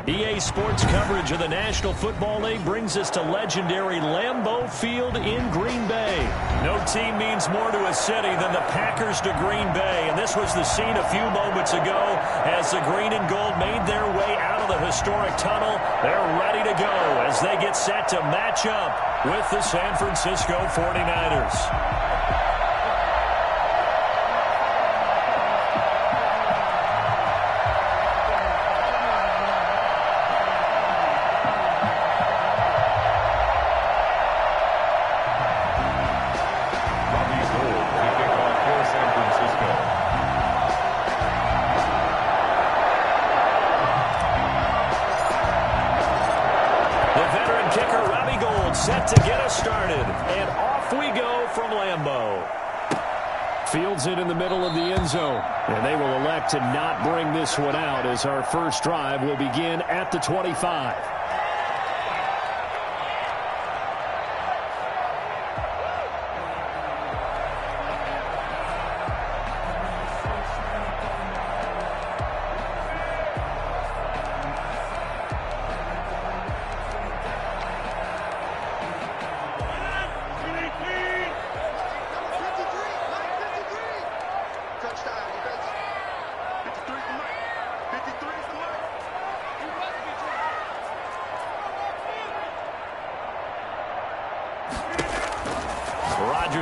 EA Sports coverage of the National Football League brings us to legendary Lambeau Field in Green Bay. No team means more to a city than the Packers to Green Bay, and this was the scene a few moments ago as the green and gold made their way out of the historic tunnel. They're ready to go as they get set to match up with the San Francisco 49ers. Set to get us started, and off we go from Lambeau. Fields it in the middle of the end zone, and they will elect to not bring this one out as our first drive will begin at the 25.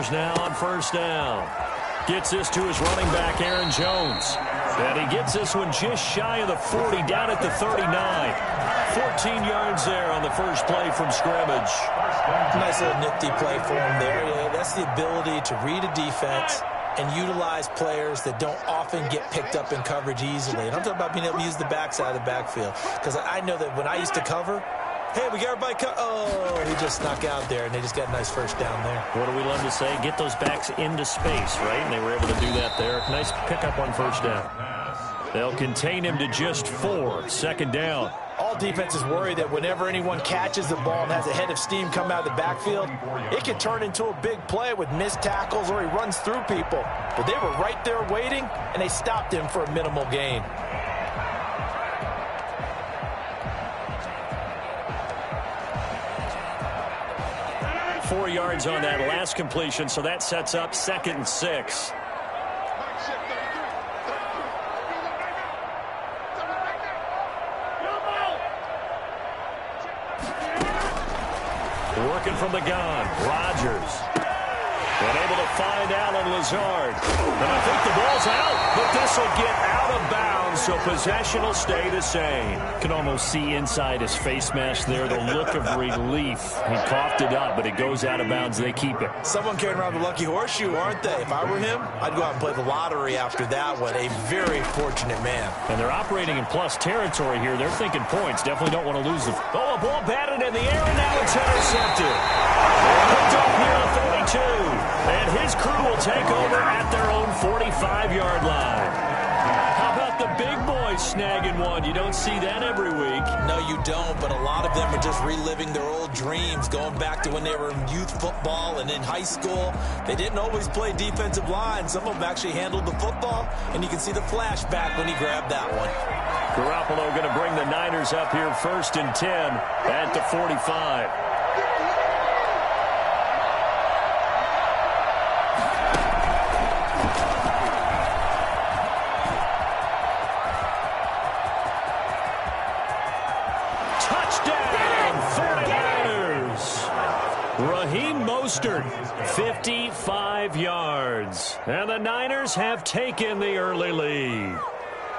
Now on first down. Gets this to his running back, Aaron Jones. And he gets this one just shy of the 40, down at the 39. 14 yards there on the first play from scrimmage. Nice little nifty play for him there. Yeah, that's the ability to read a defense and utilize players that don't often get picked up in coverage easily. And I'm talking about being able to use the backside of the backfield. Because I know that when I used to cover, hey, we got everybody oh, he just snuck out there, and they just got a nice first down there. What do we love to say? Get those backs into space, right? And they were able to do that there. Nice pickup on first down. They'll contain him to just 4. Second down. All defenses worry that whenever anyone catches the ball and has a head of steam come out of the backfield, it can turn into a big play with missed tackles or he runs through people. But they were right there waiting, and they stopped him for a minimal gain. Four yards on that last completion, so that sets up 2nd and 6. Working from the gun, Rodgers. And able to find Allen Lazard. And I think the ball's out, but this will get out of bounds, so possession will stay the same. Can almost see inside his face mask there, the look of relief. He coughed it up, but it goes out of bounds. They keep it. Someone carrying around the lucky horseshoe, aren't they? If I were him, I'd go out and play the lottery after that one. A very fortunate man. And they're operating in plus territory here. They're thinking points. Definitely don't want to lose the... Oh, a ball batted in the air, and now it's intercepted. Picked up here at 42. And his crew will take over at their own 45-yard line. How about the big boys snagging one? You don't see that every week. No, you don't, but a lot of them are just reliving their old dreams, going back to when they were in youth football and in high school. They didn't always play defensive line. Some of them actually handled the football, and you can see the flashback when he grabbed that one. Garoppolo going to bring the Niners up here 1st and 10 at the 45. Mostert, 55 yards. And the Niners have taken the early lead.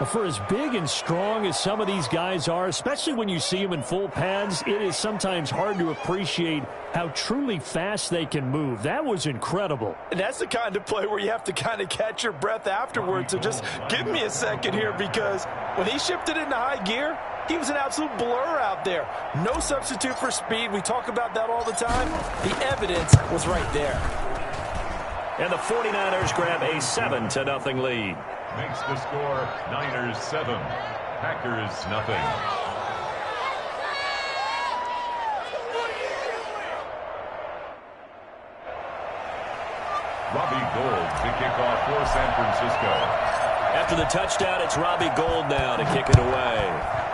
For as big and strong as some of these guys are, especially when you see them in full pads, it is sometimes hard to appreciate how truly fast they can move. That was incredible. And that's the kind of play where you have to kind of catch your breath afterwards. So just give me a second here, because when he shifted into high gear, he was an absolute blur out there. No substitute for speed. We talk about that all the time. The evidence was right there. And the 49ers grab a 7-0 lead. Makes the score Niners 7, Packers nothing. Robbie Gould to kick off for San Francisco. After the touchdown, it's Robbie Gould now to kick it away.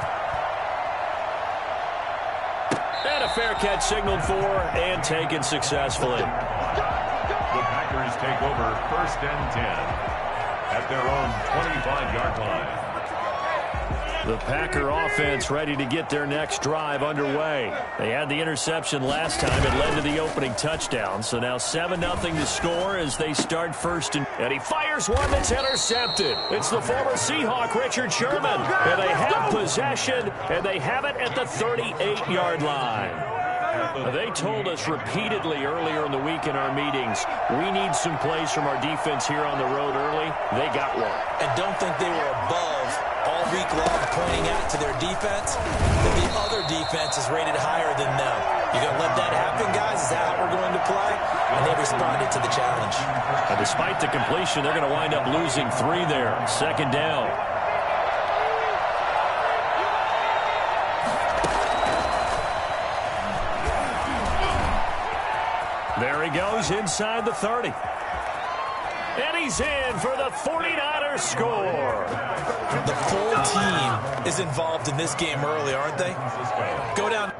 fair catch signaled for and taken successfully. The Packers take over 1st and 10 at their own 25-yard line. The Packer offense ready to get their next drive underway. They had the interception last time. It led to the opening touchdown. So now 7-0 to score as they start 1st and he fires one that's intercepted. It's the former Seahawk, Richard Sherman. And they have possession, and they have it at the 38-yard line. They told us repeatedly earlier in the week in our meetings, we need some plays from our defense here on the road early. They got one. And don't think they were above all week long pointing out to their defense that the other defense is rated higher than them. You going to let that happen, guys? Is that how we're going to play? And they responded to the challenge. And despite the completion, they're going to wind up losing 3 there. 2nd down. There he goes inside the 30. And he's in for the 49ers score. The full team is involved in this game early, aren't they? Go down.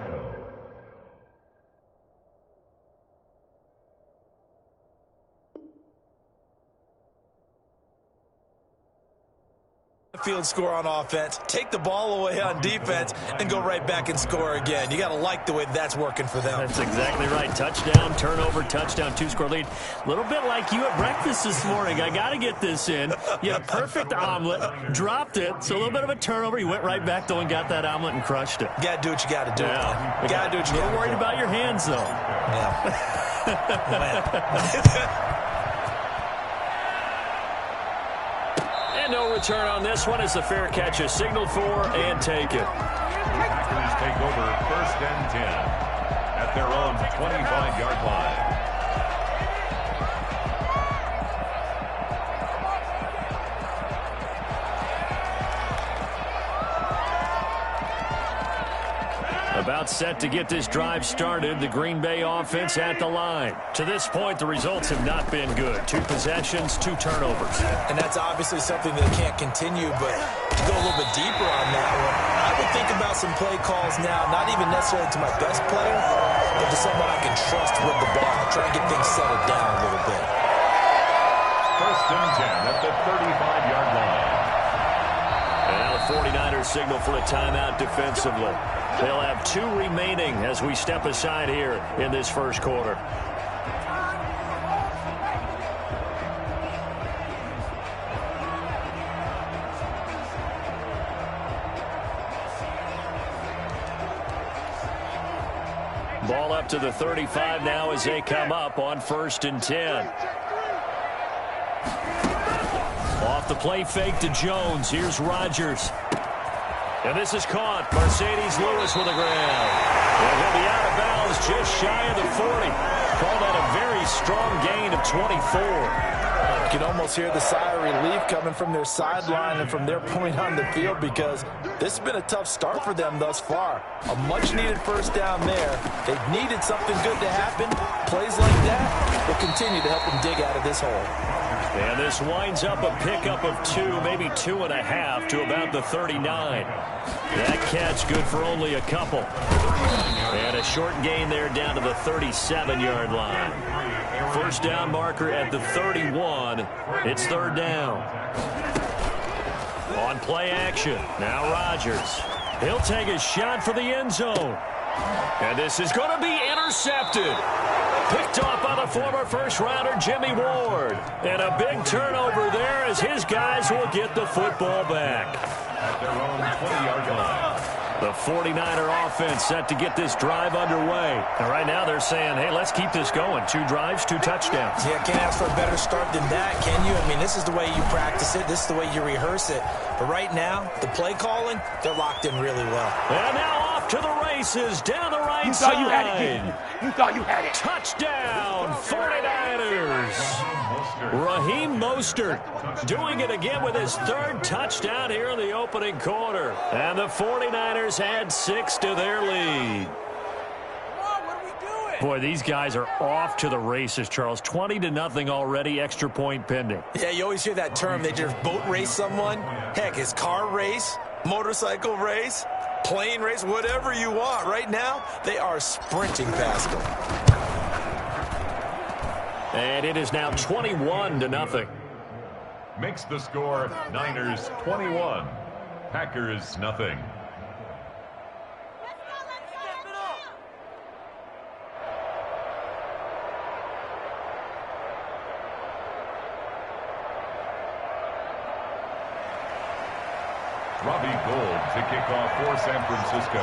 Field score on offense, take the ball away on defense, and go right back and score again. You got to like the way that's working for them. That's exactly right. Touchdown, turnover, touchdown, 2-score lead. A little bit like you at breakfast this morning. I got to get this in. You had a perfect omelet, dropped it, so a little bit of a turnover. You went right back, though, and got that omelet and crushed it. You got to do what you got to do. Yeah. You got to do what you got to do. A little worried about your hands, though. Yeah. And no return on this one as the fair catch is signaled for and taken. The Packers take over 1st and 10 at their own 25-yard line. About set to get this drive started. The Green Bay offense at the line. To this point, the results have not been good. 2 possessions, 2 turnovers. And that's obviously something that can't continue, but to go a little bit deeper on that one, I would think about some play calls now, not even necessarily to my best player, but to someone I can trust with the ball. Try and get things settled down a little bit. 1st and 10 at the 35-yard line. And now the 49ers signal for a timeout defensively. They'll have 2 remaining as we step aside here in this first quarter. Ball up to the 35 now as they come up on 1st and 10. Off the play fake to Jones. Here's Rodgers. And this is caught. Mercedes Lewis with a grab. And he'll be out of bounds just shy of the 40. Call that a very strong gain of 24. You can almost hear the sigh of relief coming from their sideline and from their point on the field because this has been a tough start for them thus far. A much-needed 1st down there. They've needed something good to happen. Plays like that will continue to help them dig out of this hole. And this winds up a pickup of 2, maybe 2.5 to about the 39. That catch good for only a couple. And a short gain there down to the 37-yard line. 1st down marker at the 31. It's 3rd down. On play action. Now Rodgers. He'll take a shot for the end zone. And this is going to be intercepted. Picked off by the former first-rounder Jimmy Ward. And a big turnover there as his guys will get the football back. At their own 20-yard line. The 49er offense set to get this drive underway. And right now they're saying, hey, let's keep this going. 2 drives, 2 touchdowns. Yeah, can't ask for a better start than that, can you? I mean, this is the way you practice it. This is the way you rehearse it. But right now, the play calling, they're locked in really well. And now off to the races down the right You side. thought you had it, didn't you? You thought you had it. Touchdown, 49ers. Raheem Mostert doing it again with his 3rd touchdown here in the opening quarter. And the 49ers add 6 to their lead. Boy, these guys are off to the races, Charles. 20-0 already, extra point pending. Yeah, you always hear that term. They just boat race someone. Heck, it's car race, motorcycle race. plane race, whatever you want. Right now, they are sprinting past him. And it is now 21-0. Makes the score Niners 21, Packers nothing. Robbie Gould to kick off for San Francisco.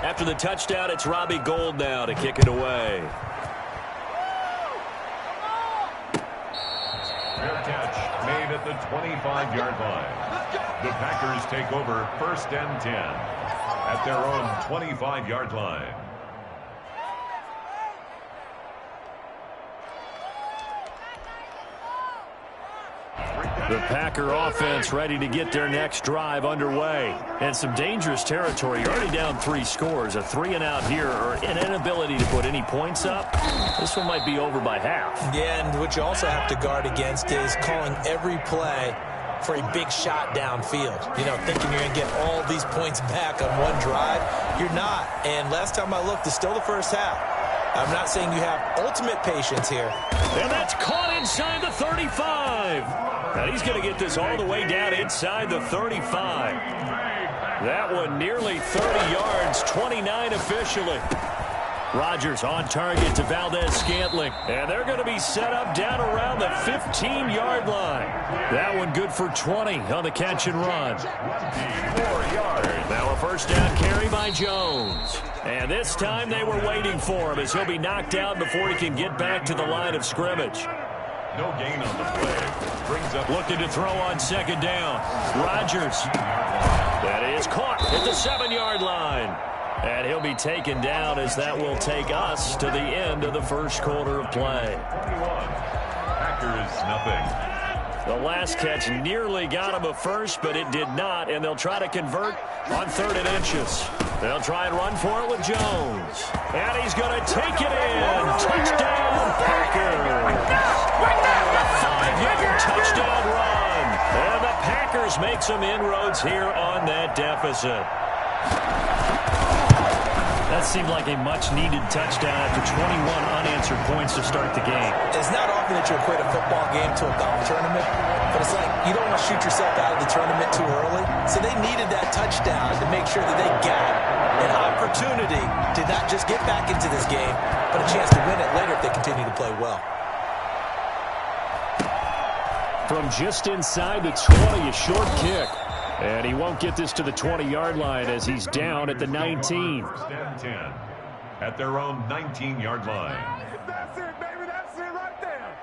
After the touchdown, it's Robbie Gould now to kick it away. Fair catch made at the 25-yard line. The Packers take over 1st and 10 at their own 25-yard line. The Packer offense ready to get their next drive underway. And some dangerous territory. You're already down 3 scores. A 3-and-out here or an inability to put any points up. This one might be over by half. Yeah, and what you also have to guard against is calling every play for a big shot downfield. You know, thinking you're going to get all these points back on one drive. You're not. And last time I looked, it's still the first half. I'm not saying you have ultimate patience here. And that's caught inside the 35. And he's going to get this all the way down inside the 35. That one nearly 30 yards, 29 officially. Rodgers on target to Valdez-Scantling. And they're going to be set up down around the 15-yard line. That one good for 20 on the catch and run. 4 yards. Now a first down carry by Jones. And this time they were waiting for him as he'll be knocked out before he can get back to the line of scrimmage. No gain on the play. Brings up Looking to throw on second down. Rodgers. That is caught at the 7-yard line. And he'll be taken down as that will take us to the end of the first quarter of play. 21. Packers nothing. The last catch nearly got him a first, but it did not, and they'll try to convert on 3rd and inches. They'll try and run for it with Jones. And he's going to take it in. Touchdown, Packers. A 5-yard touchdown run. And the Packers make some inroads here on that deficit. That seemed like a much-needed touchdown after 21 unanswered points to start the game. It's not often that you equate a football game to a golf tournament, but it's like you don't want to shoot yourself out of the tournament too early. So they needed that touchdown to make sure that they got an opportunity to not just get back into this game, but a chance to win it later if they continue to play well. From just inside the 20, a short kick. And he won't get this to the 20-yard line as he's down at the 19. 1st and 10 at their own 19-yard line. That's it, baby. That's it right there.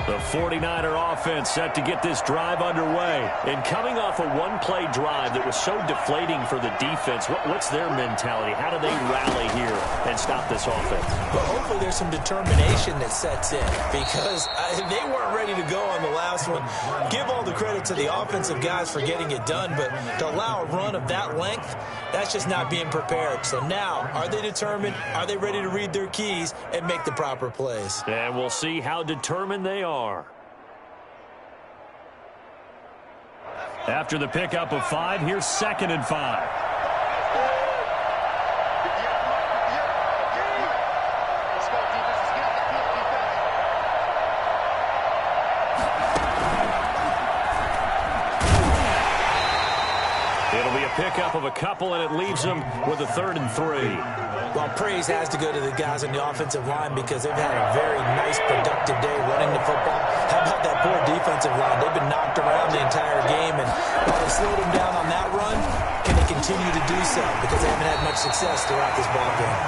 The 49er offense set to get this drive underway. And coming off a one-play drive that was so deflating for the defense, what's their mentality? How do they rally here and stop this offense? But hopefully there's some determination that sets in because they weren't ready to go on the last one. Give all the credit to the offensive guys for getting it done, but to allow a run of that length, that's just not being prepared. So now, are they determined? Are they ready to read their keys and make the proper plays? And we'll see how determined they are. After the pickup of 5, here's 2nd and 5. It'll be a pickup of a couple, and it leaves them with a 3rd and 3. Well, praise has to go to the guys on the offensive line because they've had a very nice, productive day running the football. How about that poor defensive line? They've been knocked around the entire game, and while they slowed them down on that run, can they continue to do so? Because they haven't had much success throughout this ball game.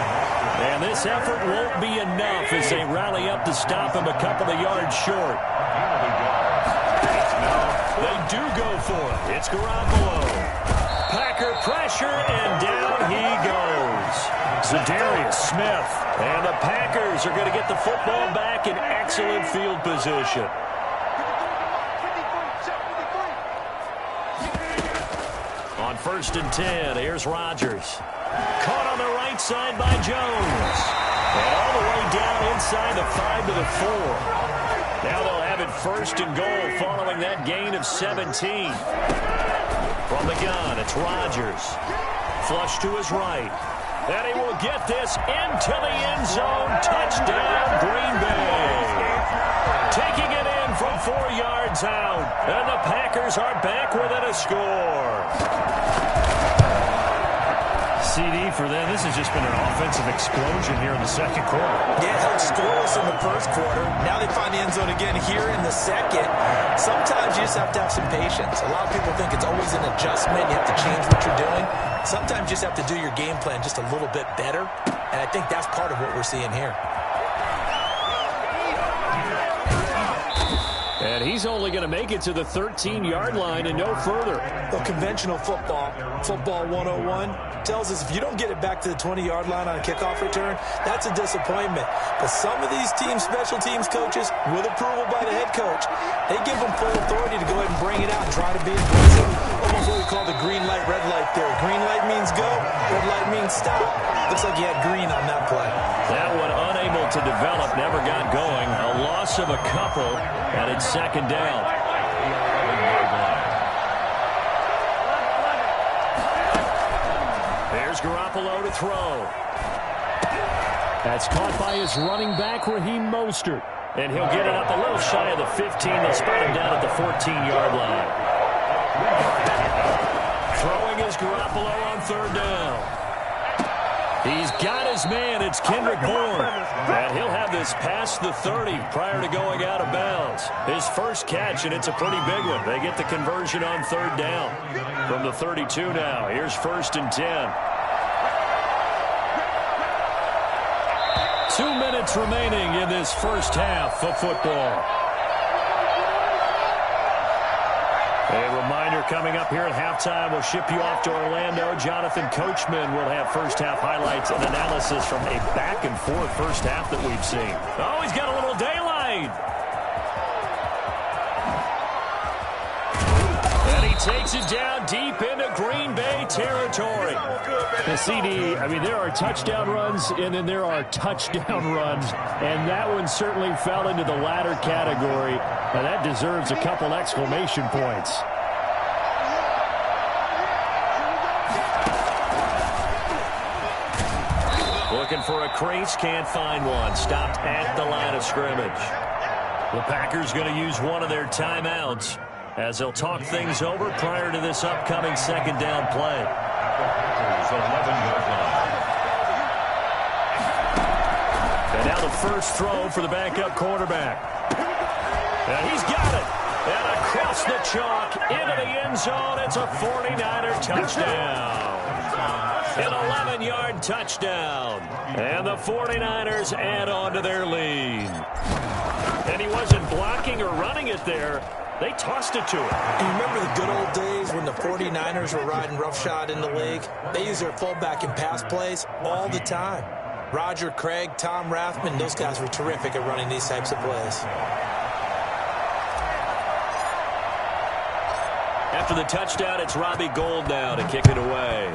And this effort won't be enough as they rally up to stop him a couple of yards short. They do go for it. It's Garoppolo. Packer pressure, and down he goes. Zadarius Smith. And the Packers are going to get the football back in excellent field position. On 1st and 10, here's Rodgers. Caught on the right side by Jones. And all the way down inside the 5 to the 4. Now they'll have it 1st and goal following that gain of 17. From the gun, it's Rodgers. Flush to his right. And he will get this into the end zone. Touchdown, Green Bay. Taking it in from 4 yards out. And the Packers are back within a score. CD for them. This has just been an offensive explosion here in the second quarter. Yeah, held scoreless in the first quarter. Now they find the end zone again here in the second. Sometimes you just have to have some patience. A lot of people think it's always an adjustment. You have to change what you're doing. Sometimes you just have to do your game plan just a little bit better. And I think that's part of what we're seeing here. And he's only going to make it to the 13-yard line and no further. Well, conventional football 101, tells us if you don't get it back to the 20-yard line on a kickoff return, that's a disappointment. But some of these teams, special teams coaches, with approval by the head coach, they give them full authority to go ahead and bring it out and try to be aggressive. Almost what we call the green light, red light theory. Green light means go, red light means stop. Looks like you had green on that play. That one unable to develop, never got going. A loss of a couple, and it's 2nd down. There's Garoppolo to throw. That's caught by his running back, Raheem Mostert. And he'll get it up a little shy of the 15. They'll spot him down at the 14-yard line. Throwing is Garoppolo on 3rd down. He's got his man. It's Kendrick Bourne. And he'll have this past the 30 prior to going out of bounds. His first catch, and it's a pretty big one. They get the conversion on 3rd down. From the 32 now, here's 1st and 10. 2 minutes remaining in this first half of football. A reminder coming up here at halftime, we'll ship you off to Orlando. Jonathan Coachman will have first half highlights and analysis from a back-and-forth first half that we've seen. Oh, he's got a little daylight. And he takes it down deep into Green Bay territory. The CD, I mean, there are touchdown runs, and then there are touchdown runs, and that one certainly fell into the latter category. And that deserves a couple exclamation points. Looking for a crease, can't find one. Stopped at the line of scrimmage. The Packers going to use one of their timeouts as they'll talk things over prior to this upcoming 2nd down play. And now the first throw for the backup quarterback. And he's got it. And across the chalk into the end zone. It's a 49er touchdown. An 11-yard touchdown. And the 49ers add on to their lead. And he wasn't blocking or running it there. They tossed it to him. You remember the good old days when the 49ers were riding roughshod in the league? They used their fullback in pass plays all the time. Roger Craig, Tom Rathman, those guys were terrific at running these types of plays. After the touchdown, it's Robbie Gould now to kick it away.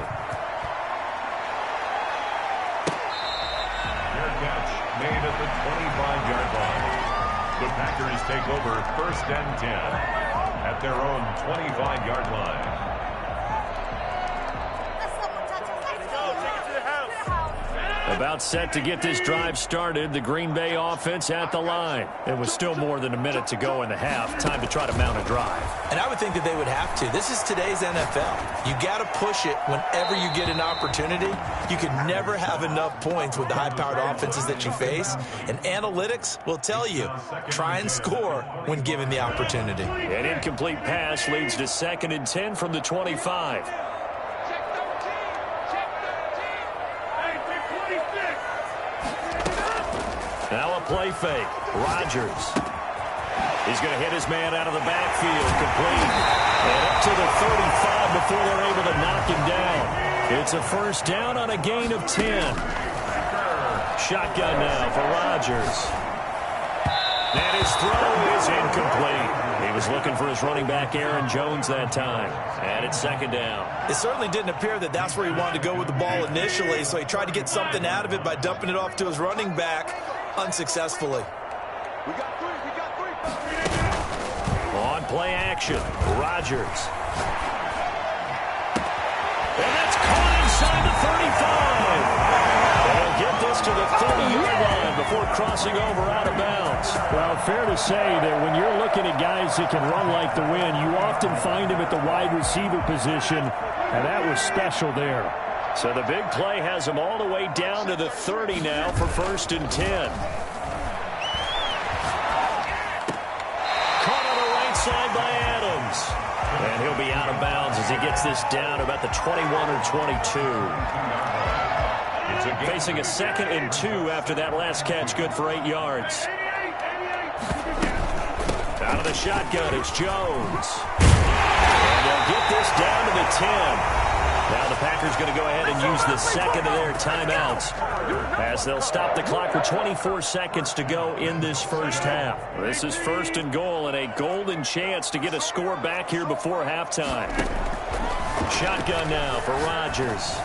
Their catch made at the 25-yard line. The Packers take over 1st and 10 at their own 25-yard line. About set to get this drive started. The Green Bay offense at the line. It was still more than a minute to go in the half. Time to try to mount a drive. And I would think that they would have to. This is today's NFL. You got to push it whenever you get an opportunity. You can never have enough points with the high-powered offenses that you face. And analytics will tell you, try and score when given the opportunity. An incomplete pass leads to 2nd and 10 from the 25. Now a play fake. Rodgers. He's going to hit his man out of the backfield. Complete. And up to the 35 before they're able to knock him down. It's a first down on a gain of 10. Shotgun now for Rodgers. And his throw is incomplete. He was looking for his running back, Aaron Jones, that time. And it's second down. It certainly didn't appear that that's where he wanted to go with the ball initially, so he tried to get something out of it by dumping it off to his running back unsuccessfully. On play action, Rodgers. And that's caught inside the 35. They'll get this to the 30-yard line before crossing over out of bounds. Well, fair to say that when you're looking at guys that can run like the wind, you often find them at the wide receiver position, and that was special there. So the big play has them all the way down to the 30 now for first and 10. Caught on the right side by Adams. And he'll be out of bounds as he gets this down about the 21 or 22. Facing a 2nd and 2 after that last catch, good for 8 yards. Out of the shotgun, it's Jones. And they'll get this down to the 10. Now the Packers going to go ahead and use the second of their timeouts as they'll stop the clock with 24 seconds to go in this first half. This is first and goal and a golden chance to get a score back here before halftime. Shotgun now for Rodgers.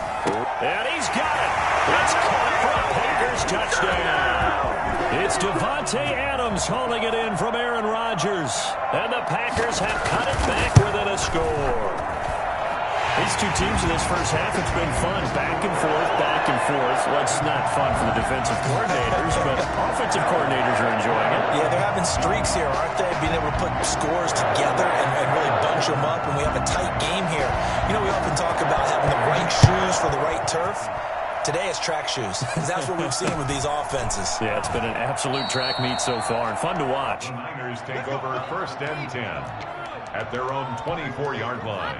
And he's got it. It's caught for a Packers touchdown. It's Devontae Adams hauling it in from Aaron Rodgers. And the Packers have cut it back within a score. These two teams in this first half, it's been fun. Back and forth, back and forth. Well, it's not fun for the defensive coordinators, but offensive coordinators are enjoying it. Yeah, they're having streaks here, aren't they? Being able to put scores together and really bunch them up, and we have a tight game here. You know, we often talk about having the right shoes for the right turf. Today it's track shoes, because that's what we've seen with these offenses. Yeah, it's been an absolute track meet so far, and fun to watch. The Niners take over first and 10 at their own 24-yard line.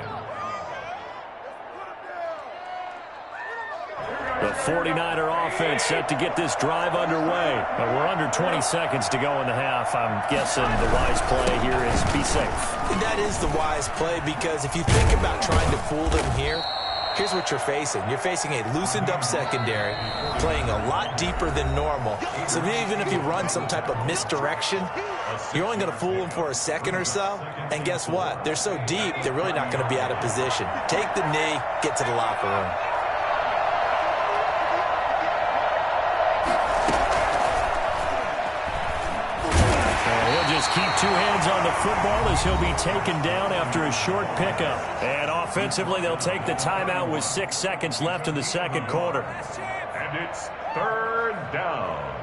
The 49er offense set to get this drive underway. But we're under 20 seconds to go in the half. I'm guessing the wise play here is be safe. And that is the wise play, because if you think about trying to fool them here, here's what you're facing. You're facing a loosened-up secondary, playing a lot deeper than normal. So even if you run some type of misdirection, you're only going to fool them for a second or so. And guess what? They're so deep, they're really not going to be out of position. Take the knee, get to the locker room. Just keep two hands on the football as he'll be taken down after a short pickup. And offensively, they'll take the timeout with 6 seconds left in the second quarter. And it's third down.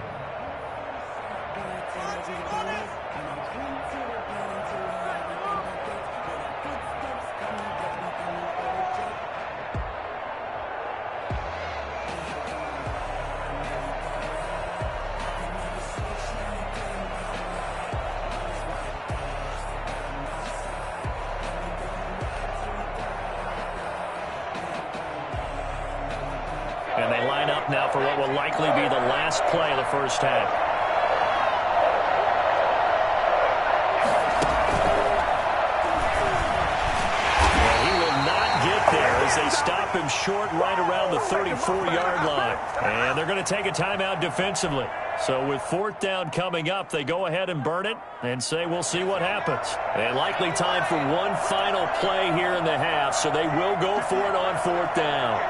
And they line up now for what will likely be the last play of the first half. And he will not get there as they stop him short right around the 34-yard line. And they're going to take a timeout defensively. So with fourth down coming up, they go ahead and burn it and say we'll see what happens. And likely time for one final play here in the half, so they will go for it on fourth down.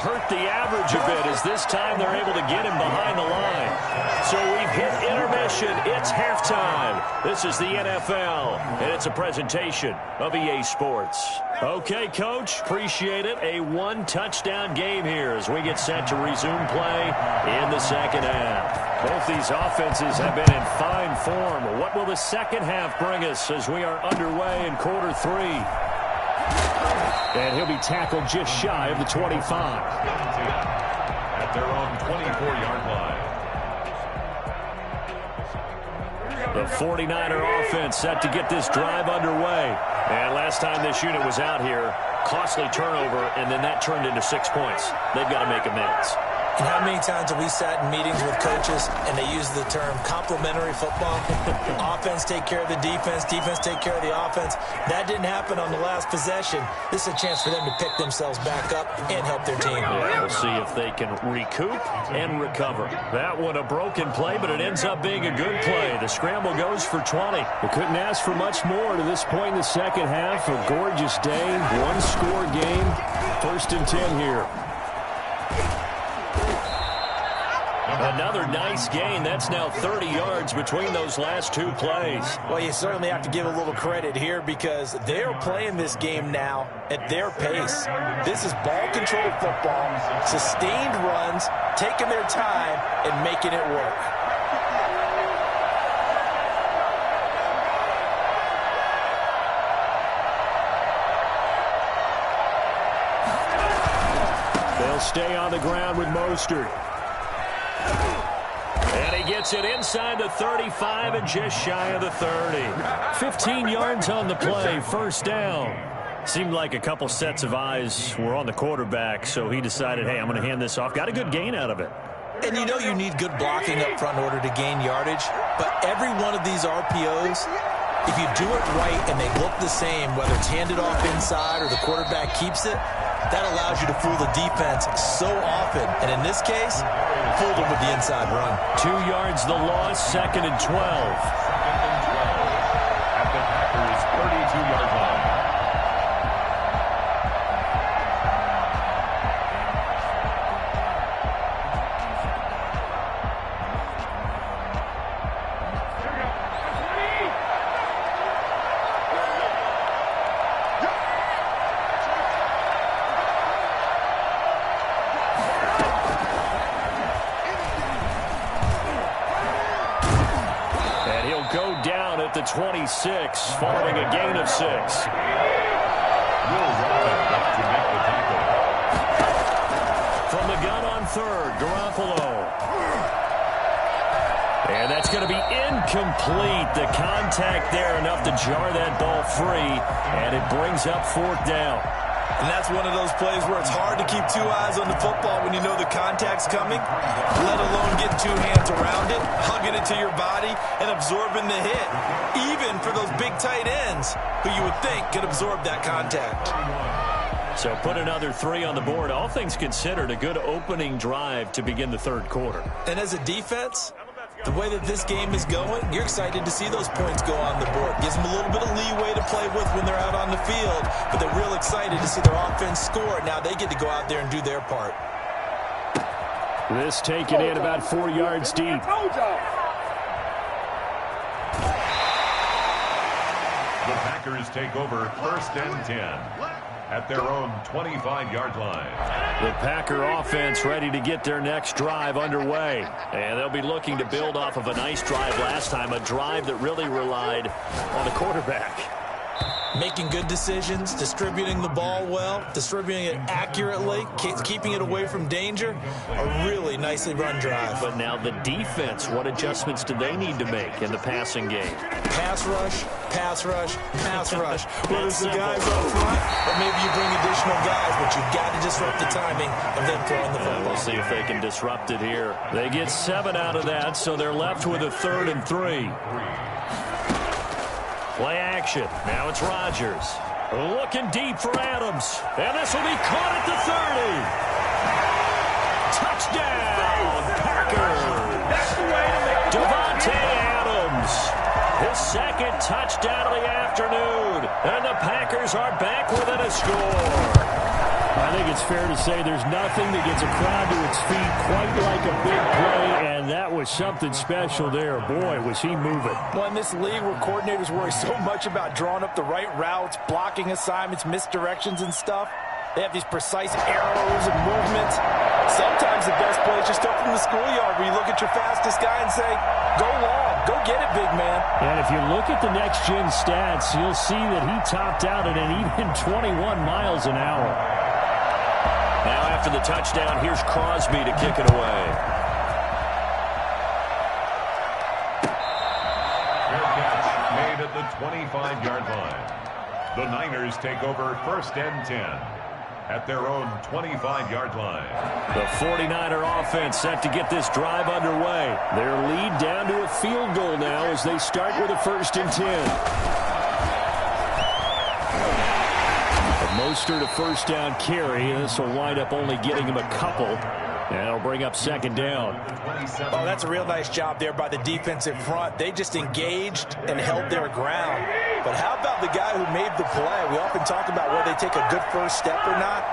Hurt the average a bit as this time they're able to get him behind the line. So we've hit intermission. It's halftime. This is the NFL, and it's a presentation of EA Sports. Okay, Coach, appreciate it. A one-touchdown game here as we get set to resume play in the second half. Both these offenses have been in fine form. What will the second half bring us as we are underway in quarter three? And he'll be tackled just shy of the 25. At their own 24-yard line. The 49er offense set to get this drive underway. And last time this unit was out here, costly turnover, and then that turned into 6 points. They've got to make amends. And how many times have we sat in meetings with coaches and they use the term complementary football? Offense take care of the defense, defense take care of the offense. That didn't happen on the last possession. This is a chance for them to pick themselves back up and help their team. Yeah, we'll see if they can recoup and recover. That one a broken play, but it ends up being a good play. The scramble goes for 20. We couldn't ask for much more to this point in the second half. A gorgeous day, one-score game. 1st and 10 here. Another nice gain. That's now 30 yards between those last two plays. Well, you certainly have to give a little credit here because they're playing this game now at their pace. This is ball-controlled football, sustained runs, taking their time, and making it work. They'll stay on the ground with Mostert. And he gets it inside the 35 and just shy of the 30. 15 yards on the play, 1st down. Seemed like a couple sets of eyes were on the quarterback, so he decided, hey, I'm going to hand this off. Got a good gain out of it. And you know you need good blocking up front in order to gain yardage, but every one of these RPOs, if you do it right and they look the same, whether it's handed off inside or the quarterback keeps it, that allows you to fool the defense so often. And in this case, fooled them with the inside run. 2 yards the loss, 2nd and 12. 2nd and 12 at the Packers' 32-yard line. At the 26, following a gain of 6. From the gun on 3rd, Garoppolo. And that's going to be incomplete. The contact there enough to jar that ball free, and it brings up 4th down. And that's one of those plays where it's hard to keep 2 eyes on the football when you know the contact's coming, let alone getting 2 hands around it, hugging it to your body, and absorbing the hit, even for those big tight ends who you would think could absorb that contact. So put another 3 on the board. All things considered, a good opening drive to begin the 3rd quarter. And as a defense, the way that this game is going, you're excited to see those points go on the board. Gives them a little bit of leeway to play with when they're out on the field, but they're real excited to see their offense score. Now they get to go out there and do their part. This taken in about 4 yards deep. The Packers take over 1st and 10 at their own 25-yard line. The Packer offense ready to get their next drive underway. And they'll be looking to build off of a nice drive last time, a drive that really relied on the quarterback. Making good decisions, distributing the ball well, distributing it accurately, keeping it away from danger. A really nicely run drive. But now the defense, what adjustments do they need to make in the passing game? Pass rush, pass rush, pass rush. Whether it's the guys up front or maybe you bring additional guys, but you've got to disrupt the timing of them throwing the football. We'll see if they can disrupt it here. They get 7 out of that, so they're left with a 3rd and 3. Play action. Now it's Rodgers. Looking deep for Adams. And this will be caught at the 30. Touchdown, Packers. Devontae Adams. His 2nd touchdown of the afternoon. And the Packers are back within a score. I think it's fair to say there's nothing that gets a crowd to its feet quite like a big play, and that was something special there. Boy, was he moving. Well, in this league where coordinators worry so much about drawing up the right routes, blocking assignments, misdirections and stuff, they have these precise arrows and movements. Sometimes the best plays just come from the schoolyard where you look at your fastest guy and say, go long, go get it, big man. And if you look at the next-gen stats, you'll see that he topped out at an even 21 miles an hour. Now after the touchdown, here's Crosby to kick it away. Fair catch made at the 25-yard line. The Niners take over 1st and 10 at their own 25-yard line. The 49er offense set to get this drive underway. Their lead down to a field goal now as they start with a 1st and 10. Mostert a 1st down carry. This will wind up only getting him a couple. And it'll bring up 2nd down. Oh, that's a real nice job there by the defensive front. They just engaged and held their ground. But how about the guy who made the play? We often talk about whether they take a good first step or not.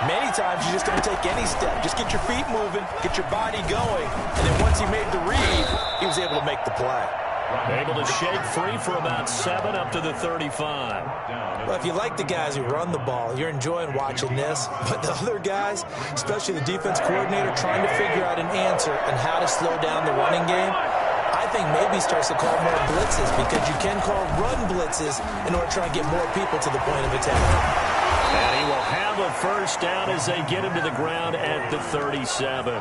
Many times you just don't take any step. Just get your feet moving, get your body going. And then once he made the read, he was able to make the play. Able to shake free for about 7 up to the 35. Well, if you like the guys who run the ball, you're enjoying watching this. But the other guys, especially the defense coordinator, trying to figure out an answer and how to slow down the running game, I think maybe he starts to call more blitzes because you can call run blitzes in order to try and get more people to the point of attack. And he will have a 1st down as they get him to the ground at the 37.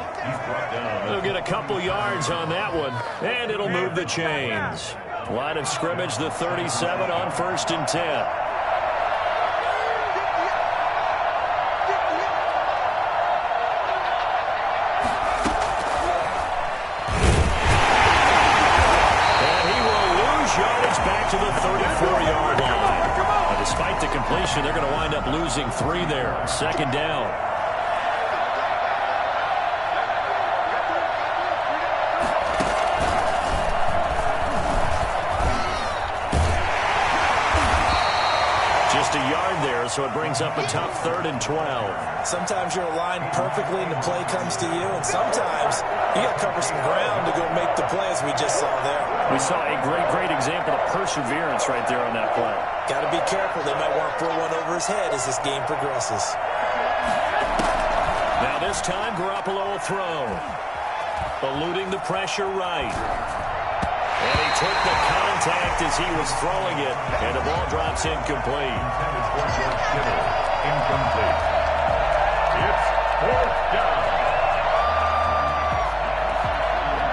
They'll get a couple yards on that one, and it'll move the chains. Line of scrimmage, the 37 on 1st and 10. Back to the 34-yard line. And despite the completion, they're going to wind up losing 3 there. 2nd down. Just a yard there, so it brings up a tough 3rd and 12. Sometimes you're aligned perfectly and the play comes to you, and sometimes you got to cover some ground to go make the play, as we just saw there. We saw a great example of perseverance right there on that play. Got to be careful. They might want to throw one over his head as this game progresses. Now this time, Garoppolo will throw. Eluding the pressure right. And he took the contact as he was throwing it, and the ball drops incomplete. Incomplete. It's 4th down.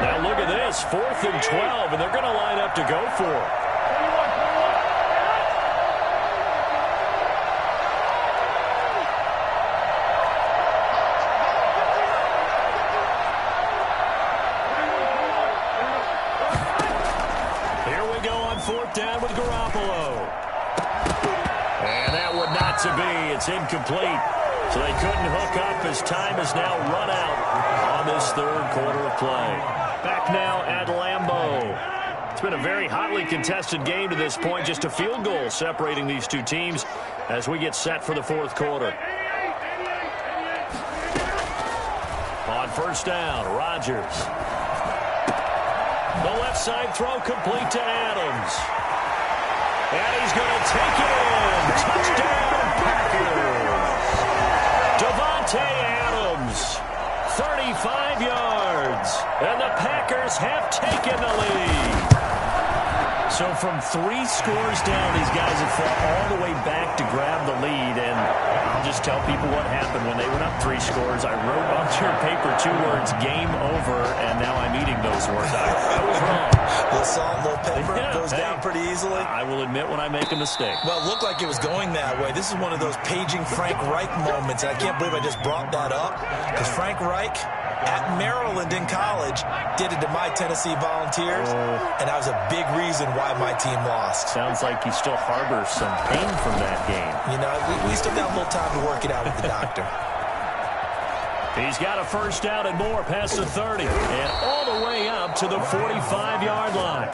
Now look at this, 4th and 12, and they're going to line up to go for it. Here we go on 4th down with Garoppolo. And that one not to be. It's incomplete. So they couldn't hook up as time is now run out on this 3rd quarter of play. Back now at Lambeau. It's been a very hotly contested game to this point. Just a field goal separating these two teams as we get set for the 4th quarter. On 1st down, Rodgers. The left side throw complete to Adams. And he's going to take it in. Touchdown, Packers. Davante Adams, 35 yards, and the Packers have taken the lead. So from 3 scores down, these guys have fought all the way back to grab the lead, and I'll just tell people what happened when they went up 3 scores. I wrote onto your paper 2 words, game over, and now I'm eating those words. I was wrong. A little salt, a little pepper, goes down pretty easily. I will admit when I make a mistake. Well, it looked like it was going that way. This is one of those paging Frank Reich moments, and I can't believe I just brought that up, because Frank Reich at Maryland in college did it to my Tennessee Volunteers, and that was a big reason why my team lost. Sounds like he still harbors some pain from that game. You know, we still got a little time to work it out with the doctor. He's got a 1st down and more past the 30 and all the way up to the 45-yard line.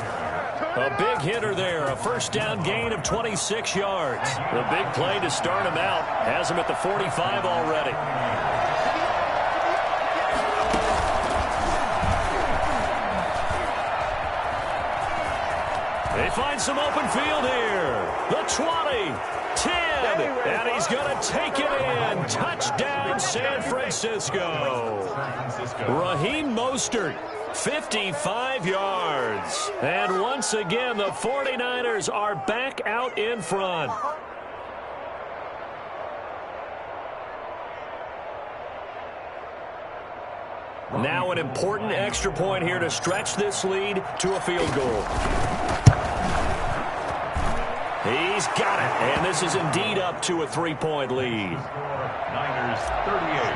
A big hitter there, a 1st down gain of 26 yards. The big play to start him out has him at the 45 already. They find some open field here. The 20, 10, and he's going to take it in. Touchdown, San Francisco. Raheem Mostert, 55 yards. And once again, the 49ers are back out in front. Now an important extra point here to stretch this lead to a field goal. He's got it. And this is indeed up to a 3-point lead. Niners 38.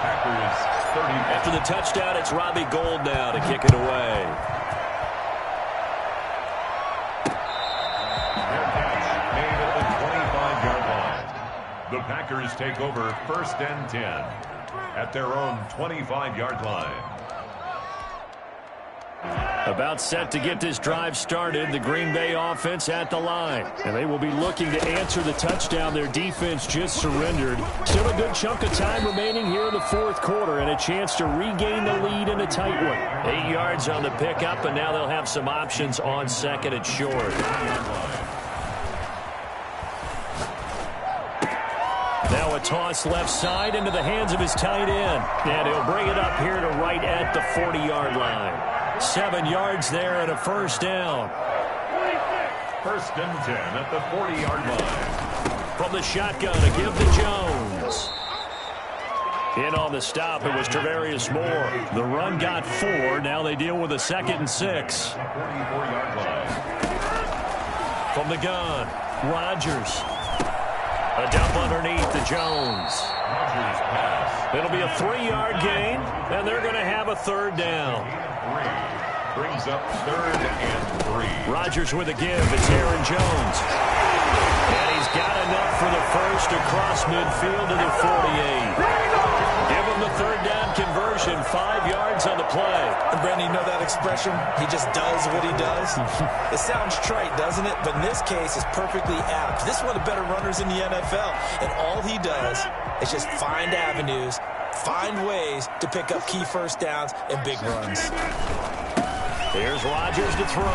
Packers 30. After the touchdown, it's Robbie Gould now to kick it away. Their catch made at the 25-yard line. The Packers take over 1st and 10 at their own 25-yard line. About set to get this drive started, the Green Bay offense at the line. And they will be looking to answer the touchdown their defense just surrendered. Still a good chunk of time remaining here in the fourth quarter and a chance to regain the lead in a tight one. 8 yards on the pickup, and now they'll have some options on second and short. Now a toss left side into the hands of his tight end. And he'll bring it up here to right at the 40-yard line. 7 yards there and a first down. 1st and 10 at the 40-yard line. From the shotgun, a give to Jones. In on the stop, it was Travarius Moore. The run got 4. Now they deal with a 2nd and 6. 44-yard line. From the gun, Rodgers. A dump underneath to Jones. Rodgers pass. It'll be a 3-yard gain, and they're going to have a 3rd down. Brings up 3rd and 3. Rodgers with a give. It's Aaron Jones. And he's got enough for the first across midfield to the 48. Give him the 3rd down conversion. 5 yards on the play. And Brandon, you know that expression? He just does what he does. It sounds trite, doesn't it? But in this case, it's perfectly apt. This is one of the better runners in the NFL. And all he does is just find avenues, find ways to pick up key first downs and big runs. Here's Rodgers to throw.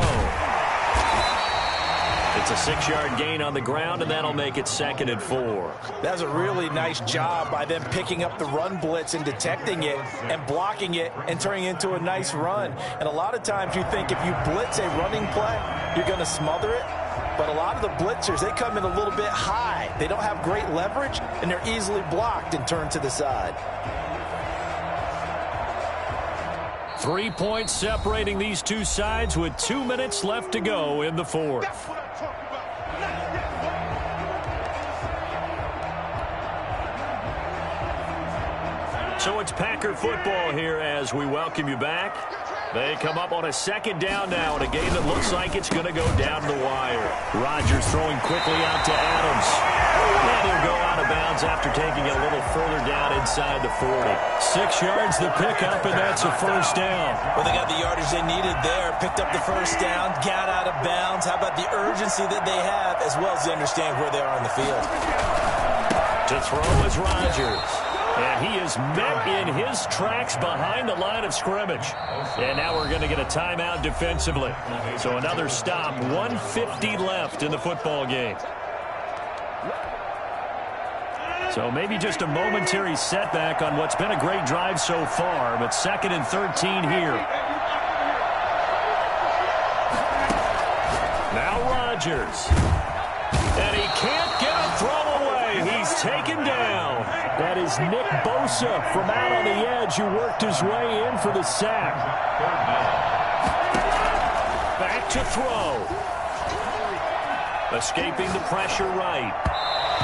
It's a 6-yard gain on the ground, and that'll make it 2nd and 4. That's a really nice job by them picking up the run blitz and detecting it and blocking it and turning it into a nice run. And a lot of times you think if you blitz a running play, you're going to smother it. But a lot of the blitzers, they come in a little bit high. They don't have great leverage, and they're easily blocked and turned to the side. 3 points separating these two sides with 2 minutes left to go in the fourth. So it's Packer football here as we welcome you back. They come up on a 2nd down now in a game that looks like it's going to go down the wire. Rodgers throwing quickly out to Adams. And he'll go out of bounds after taking a little further down inside the 40. 6 yards the pickup, and that's a first down. Well, they got the yardage they needed there, picked up the first down, got out of bounds. How about the urgency that they have, as well as they understand where they are on the field? To throw is Rodgers. And he is met in his tracks behind the line of scrimmage. And now we're going to get a timeout defensively. So another stop, 1:50 left in the football game. So maybe just a momentary setback on what's been a great drive so far, but 2nd and 13 here. Now Rodgers. And he can't get a throw away. He's taken down. That is Nick Bosa from out on the edge who worked his way in for the sack. Back to throw. Escaping the pressure right.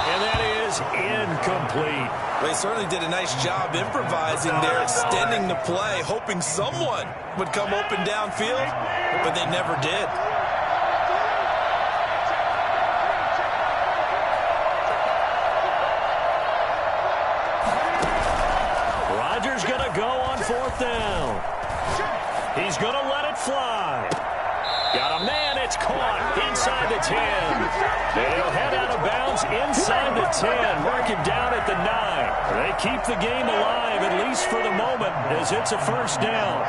And that is incomplete. They certainly did a nice job improvising there, extending the play, hoping someone would come open downfield, but they never did. Rodgers going to go on 4th down. He's going to let it fly. Got a man, it's caught inside the 10. And he'll head out of bounds inside the 10. Mark him down at the 9. They keep the game alive, at least for the moment, as it's a first down.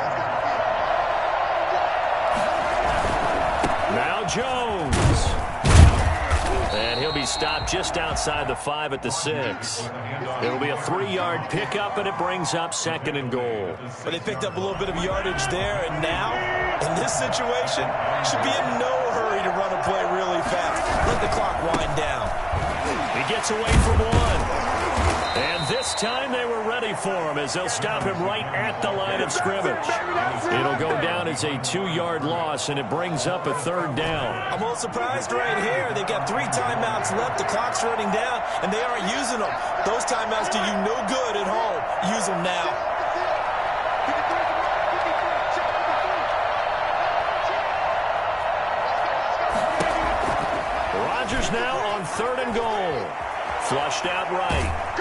Now Jones. And he'll be stopped just outside the 5 at the 6. It'll be a 3-yard pickup, and it brings up 2nd and goal. But they picked up a little bit of yardage there, and now, in this situation, should be in no hurry to run a play really fast. Let the clock wind down. He gets away from one. And this time they were ready for him as they'll stop him right at the line of scrimmage. It'll go down as a 2-yard loss, and it brings up a 3rd down. I'm a little surprised right here. They've got 3 timeouts left. The clock's running down, and they aren't using them. Those timeouts do you no good at home. Use them now. Rodgers now on 3rd and goal. Flushed out right.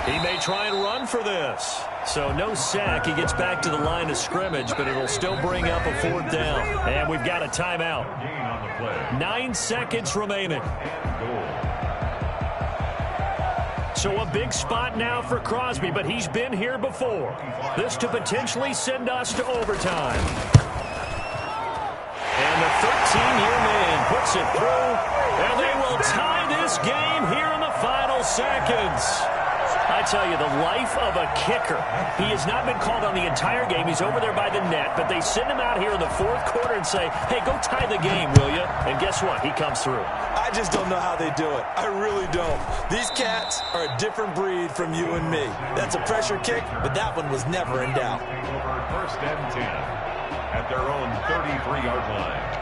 He may try and run for this. So no sack. He gets back to the line of scrimmage, but it'll still bring up a 4th down. And we've got a timeout. 9 seconds remaining. So a big spot now for Crosby, but he's been here before. This to potentially send us to overtime. And the 13-year man puts it through, and they will tie this game here in the final seconds. I tell you, the life of a kicker. He has not been called on the entire game. He's over there by the net, but they send him out here in the 4th quarter and say, hey, go tie the game, will you? And guess what? He comes through. I just don't know how they do it. I really don't. These cats are a different breed from you and me. That's a pressure kick, but that one was never in doubt. Over 1st and 10 at their own 33-yard line.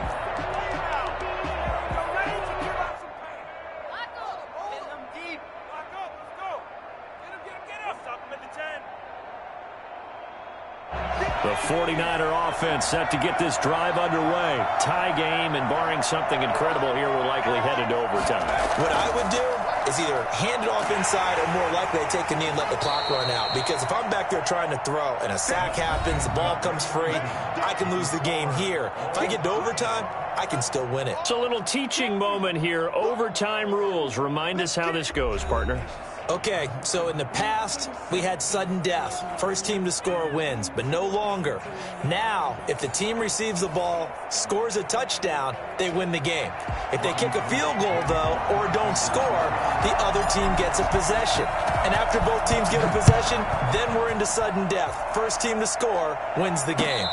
The 49er offense set to get this drive underway. Tie game, and barring something incredible here, we're likely headed to overtime. What I would do is either hand it off inside or more likely to take a knee and let the clock run out. Because if I'm back there trying to throw and a sack happens, the ball comes free, I can lose the game here. If I get to overtime, I can still win it. It's a little teaching moment here. Overtime rules. Remind us how this goes, partner. Okay, so in the past, we had sudden death. First team to score wins, but no longer. Now, if the team receives the ball, scores a touchdown, they win the game. If they kick a field goal, though, or don't score, the other team gets a possession. And after both teams get a possession, then we're into sudden death. First team to score wins the game.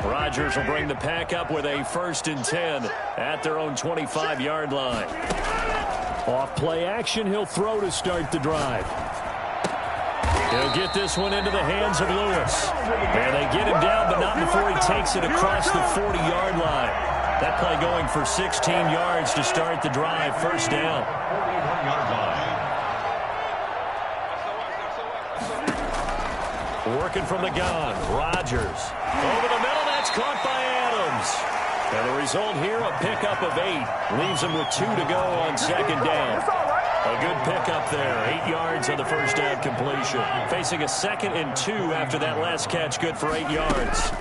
Rodgers will bring the pack up with a 1st and 10 at their own 25-yard line. Off play action, he'll throw to start the drive. He'll get this one into the hands of Lewis. And they get him down, but not before he takes it across the 40-yard line. That play going for 16 yards to start the drive. 1st down. 41-yard line. Working from the gun. Rodgers. Over the middle. That's caught by Adams. And the result here, a pickup of 8. Leaves him with 2 to go on 2nd down. A good pickup there. 8 yards on the 1st down completion. Facing a 2nd and 2 after that last catch. Good for 8 yards.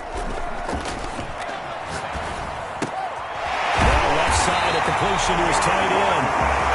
Side, a completion to his tight end.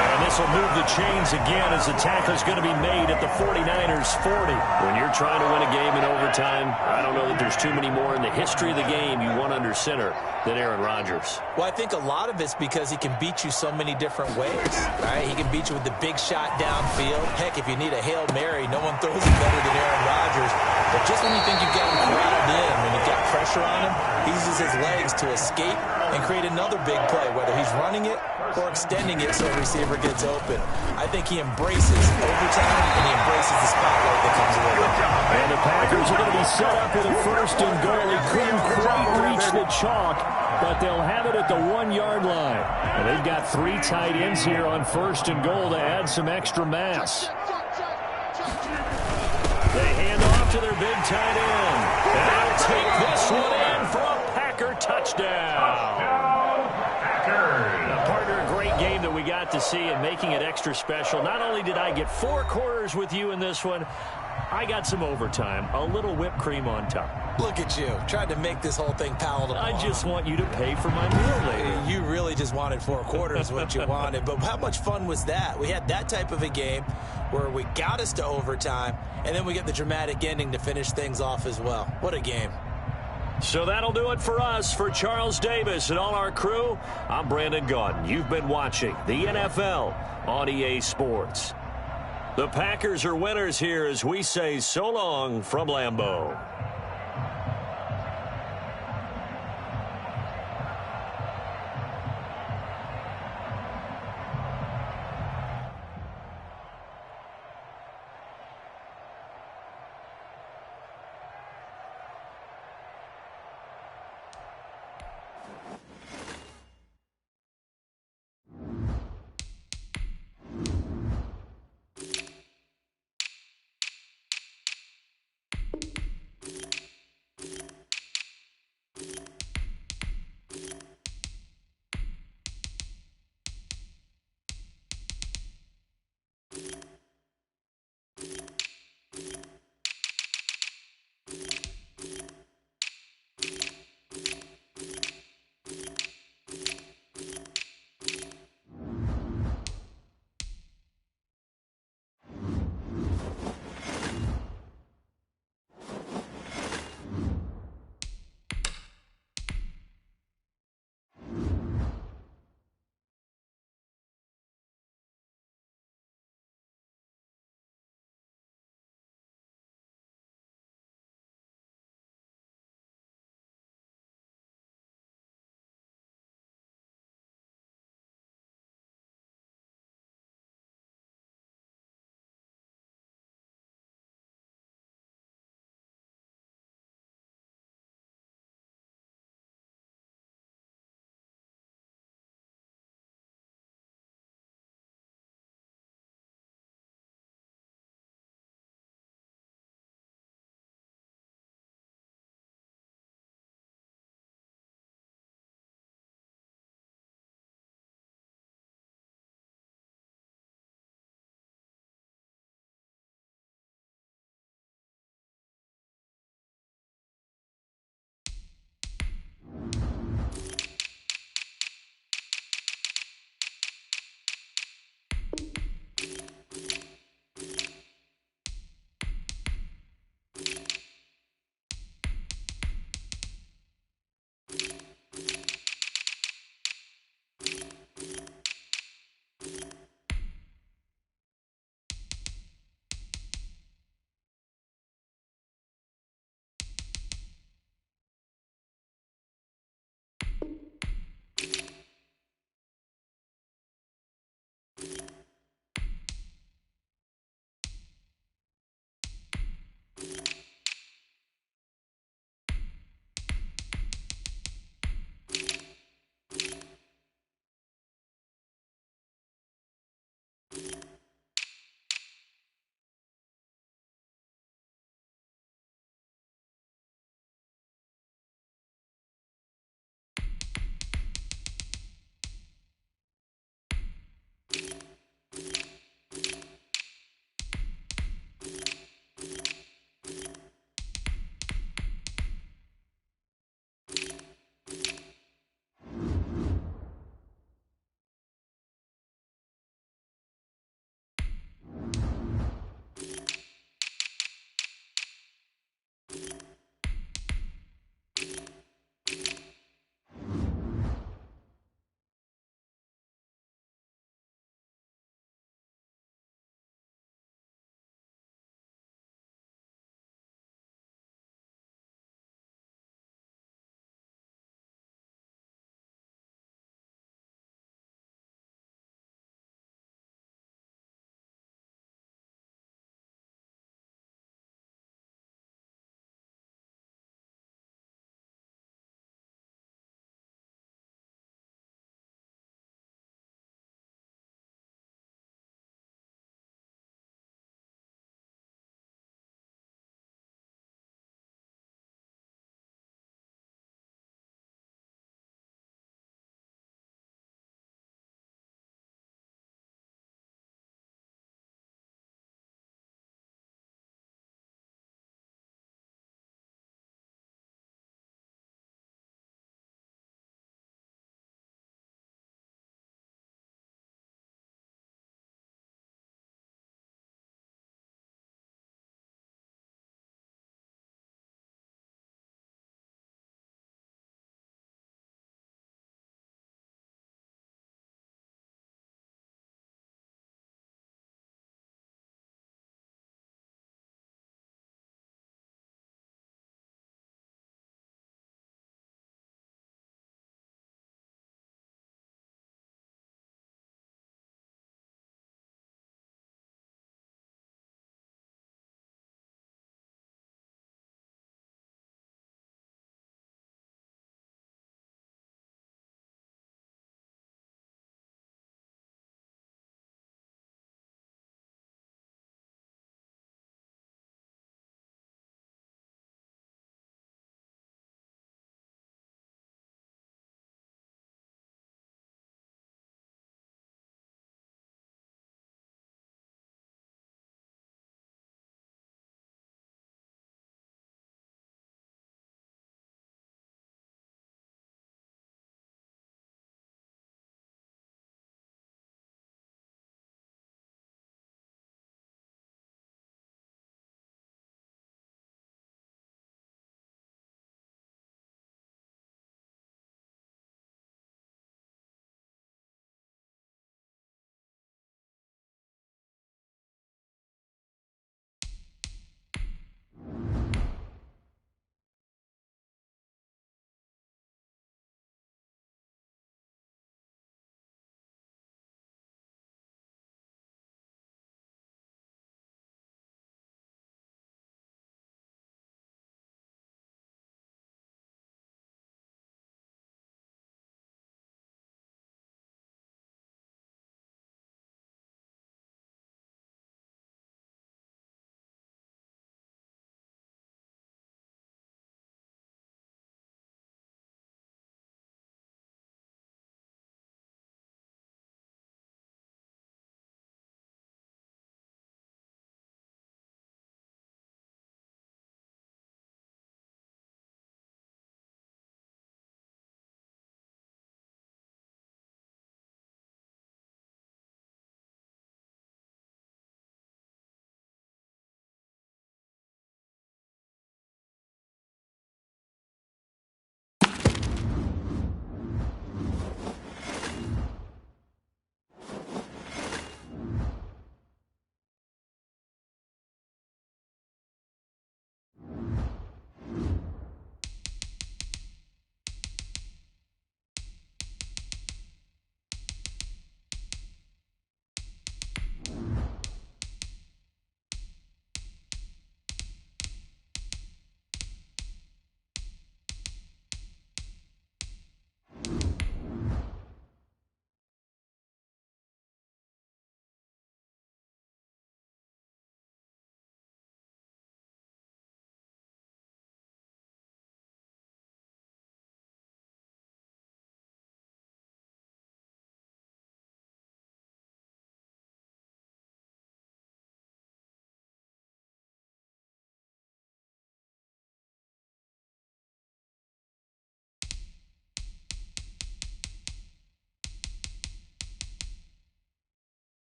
And this will move the chains again as the tackle's going to be made at the 49ers 40. When you're trying to win a game in overtime, I don't know that there's too many more in the history of the game you want under center than Aaron Rodgers. Well, I think a lot of it's because he can beat you so many different ways, right? He can beat you with the big shot downfield. Heck, if you need a Hail Mary, no one throws it better than Aaron Rodgers. But just when you think you've got him corralled in, when you've got pressure on him, he uses his legs to escape and create another big play, whether he's running it or extending it so a receiver gets open. I think he embraces overtime, and he embraces the spotlight that comes with it. And the Packers are going to be set up with a 1st and goal. He couldn't quite reach the chalk, but they'll have it at the 1-yard line. And they've got 3 tight ends here on 1st and goal to add some extra mass. They hand off to their big tight end. And they'll take this one in for a Packer touchdown. Partner, a great game that we got to see and making it extra special. Not only did I get 4 quarters with you in this one, I got some overtime, a little whipped cream on top. Look at you, trying to make this whole thing palatable. I just want you to pay for my meal later. You really just wanted 4 quarters, what you wanted. But how much fun was that? We had that type of a game where we got us to overtime, and then we get the dramatic ending to finish things off as well. What a game. So that'll do it for us. For Charles Davis and all our crew, I'm Brandon Gaudin. You've been watching the NFL on EA Sports. The Packers are winners here as we say so long from Lambeau.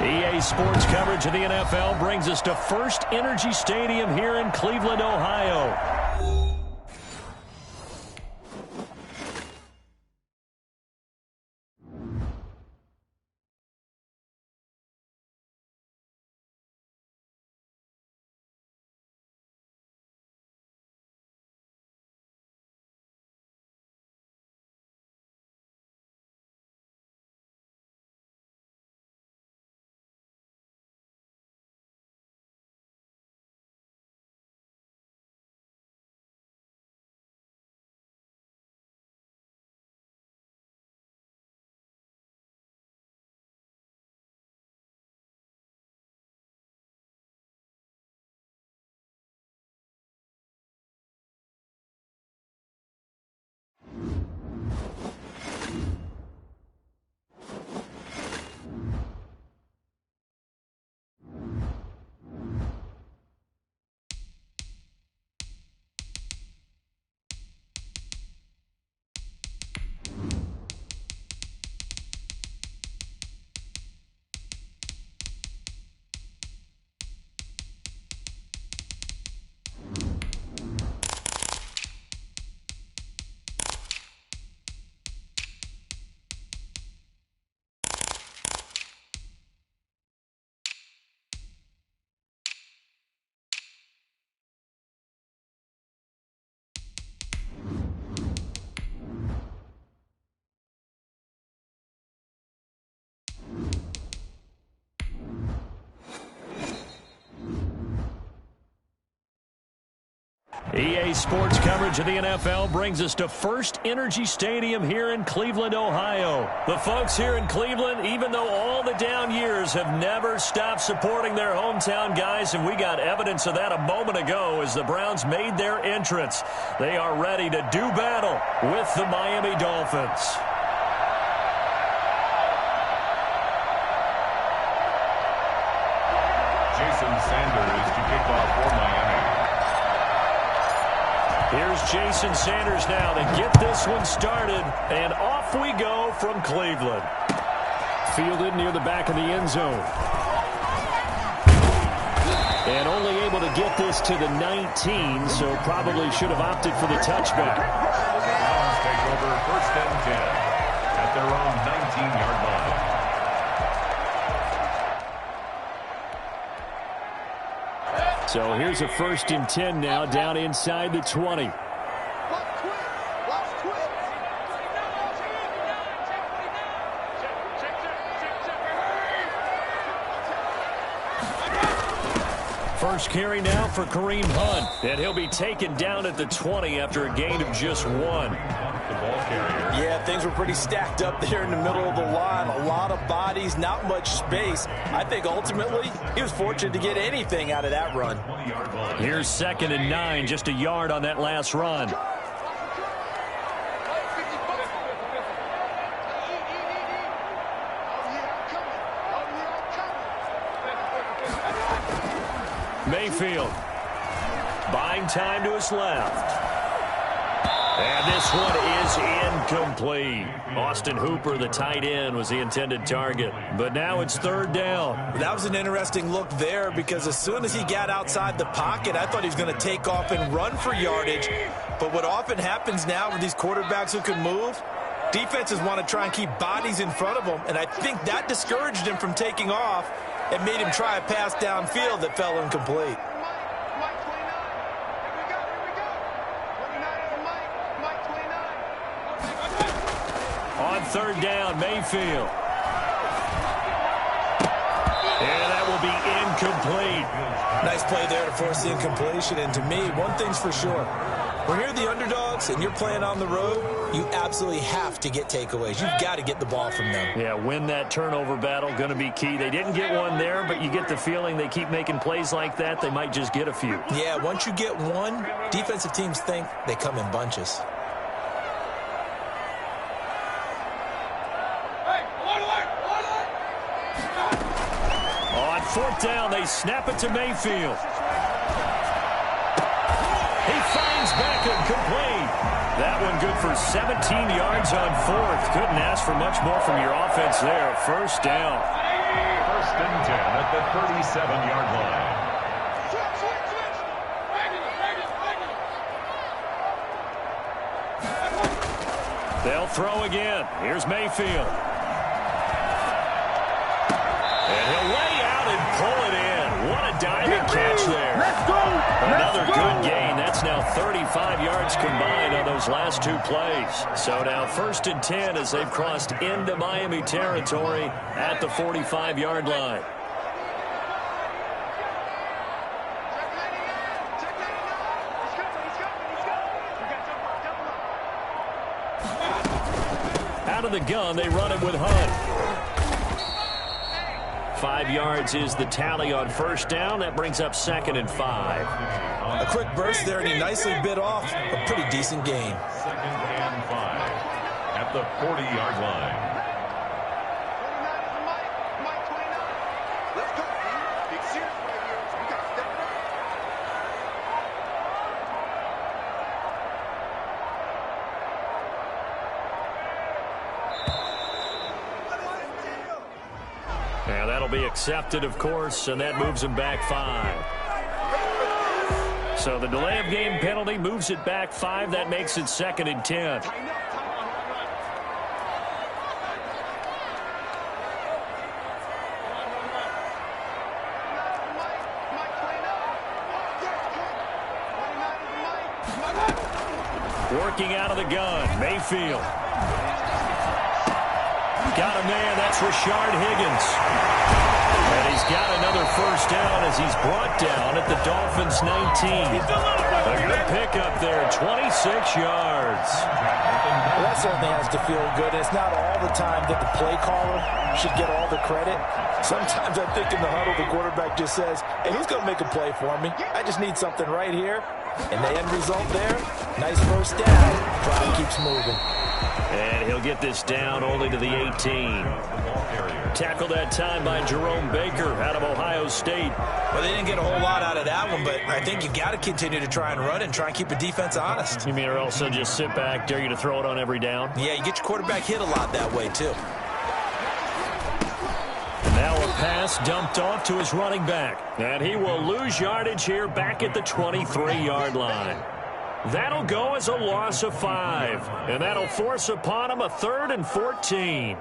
EA Sports coverage of the NFL brings us to First Energy Stadium here in Cleveland, Ohio. EA Sports coverage of the NFL brings us to First Energy Stadium here in Cleveland, Ohio. The folks here in Cleveland, even though all the down years, have never stopped supporting their hometown guys, and we got evidence of that a moment ago as the Browns made their entrance. They are ready to do battle with the Miami Dolphins. Jason Sanders to kick off for Miami. Here's Jason Sanders now to get this one started, and off we go from Cleveland. Fielded near the back of the end zone. And only able to get this to the 19, so probably should have opted for the touchback. Browns take over 1st and 10 at their own 19-yard line. So here's a 1st and 10 now, down inside the 20. First carry now for Kareem Hunt, and he'll be taken down at the 20 after a gain of just 1. The ball carrier. Yeah, things were pretty stacked up there in the middle of the line. A lot of bodies, not much space. I think ultimately he was fortunate to get anything out of that run. Here's 2nd and 9, just a yard on that last run. Mayfield buying time to his left. And this one is incomplete. Austin Hooper, the tight end, was the intended target. But now it's 3rd down. That was an interesting look there because as soon as he got outside the pocket, I thought he was going to take off and run for yardage. But what often happens now with these quarterbacks who can move, defenses want to try and keep bodies in front of them. And I think that discouraged him from taking off and made him try a pass downfield that fell incomplete. On 3rd down, Mayfield. And that will be incomplete. Nice play there to force the incompletion. And to me, one thing's for sure. When you're the underdogs and you're playing on the road, you absolutely have to get takeaways. You've got to get the ball from them. Yeah, win that turnover battle, going to be key. They didn't get one there, but you get the feeling they keep making plays like that, they might just get a few. Yeah, once you get one, defensive teams think they come in bunches. On 4th down, they snap it to Mayfield. He finds Beckham, complete. That one good for 17 yards on 4th. Couldn't ask for much more from your offense there. 1st down. First and 10 at the 37-yard line. They'll throw again. Here's Mayfield. And he'll lay out and pull it in. What a diving catch there. Let's go. Another good gain. That's now 35 yards combined on those last two plays. So now first and 10 as they've crossed into Miami territory at the 45-yard line. Out of the gun, they run it with Hunt. 5 yards is the tally on first down. That brings up 2nd and 5. A quick burst there, and he nicely bit off a pretty decent gain. 2nd and 5 at the 40-yard line. And that'll be accepted, of course, and that moves him back 5. So the delay of game penalty moves it back 5. That makes it 2nd and 10. Working out of the gun, Mayfield. Got a man, that's Rashard Higgins. And he's got another first down as he's brought down at the Dolphins' 19. A good pickup there, 26 yards. Well, that certainly has to feel good. It's not all the time that the play caller should get all the credit. Sometimes I think in the huddle, the quarterback just says, hey, who's going to make a play for me? I just need something right here. And the end result there, nice first down. Drive keeps moving. And he'll get this down only to the 18. Tackled that time by Jerome Baker out of Ohio State. Well, they didn't get a whole lot out of that one, but I think you got to continue to try and run and try and keep the defense honest. You mean or else they'll just sit back, dare you to throw it on every down? Yeah, you get your quarterback hit a lot that way, too. Now a pass dumped off to his running back. And he will lose yardage here back at the 23-yard line. That'll go as a loss of 5. And that'll force upon him a 3rd and 14.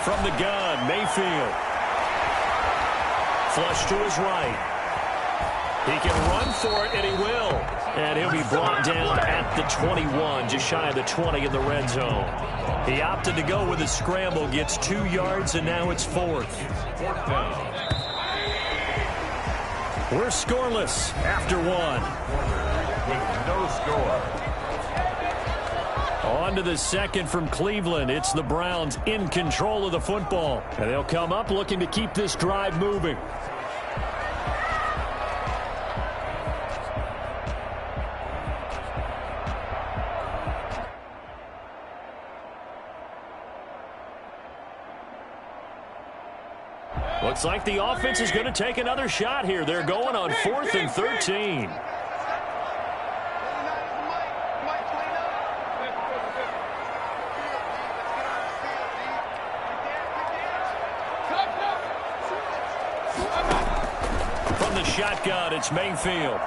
From the gun, Mayfield. Flush to his right. He can run for it, and he will. And he'll be brought down at the 21, just shy of the 20 in the red zone. He opted to go with a scramble, gets 2 yards, and now it's 4th. 4th down. We're scoreless after 1. With no score. On to the second from Cleveland. It's the Browns in control of the football. And they'll come up looking to keep this drive moving. Looks like the offense is going to take another shot here. They're going on 4th and 13. Shotgun, it's Mayfield.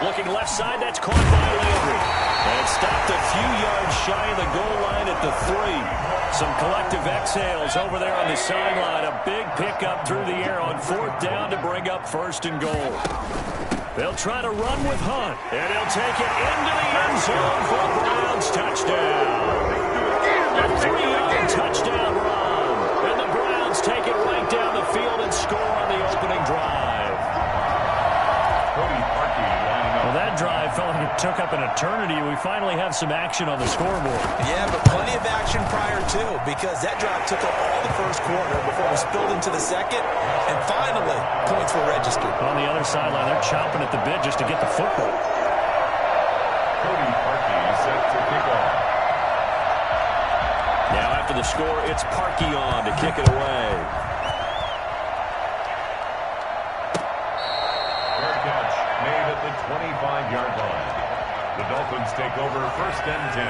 Looking left side, that's caught by Landry. And stopped a few yards shy of the goal line at the 3. Some collective exhales over there on the sideline. A big pickup through the air on 4th down to bring up 1st and goal. They'll try to run with Hunt, and he'll take it into the end zone for a Browns touchdown. A 3-yard touchdown run. And the Browns take it right down the field and score on the opening drive. Cody Parkey lining up. Well, that drive felt like took up an eternity. We finally have some action on the scoreboard. Yeah, but plenty of action prior to, because that drive took up all the first quarter before we spilled into the second, and finally, points were registered. On the other sideline, they're chomping at the bit just to get the football. Cody Parkey set to kick off. Now after the score, it's Parkey on to kick it away. Fair catch made at the 25-yard line. The Dolphins take over 1st and 10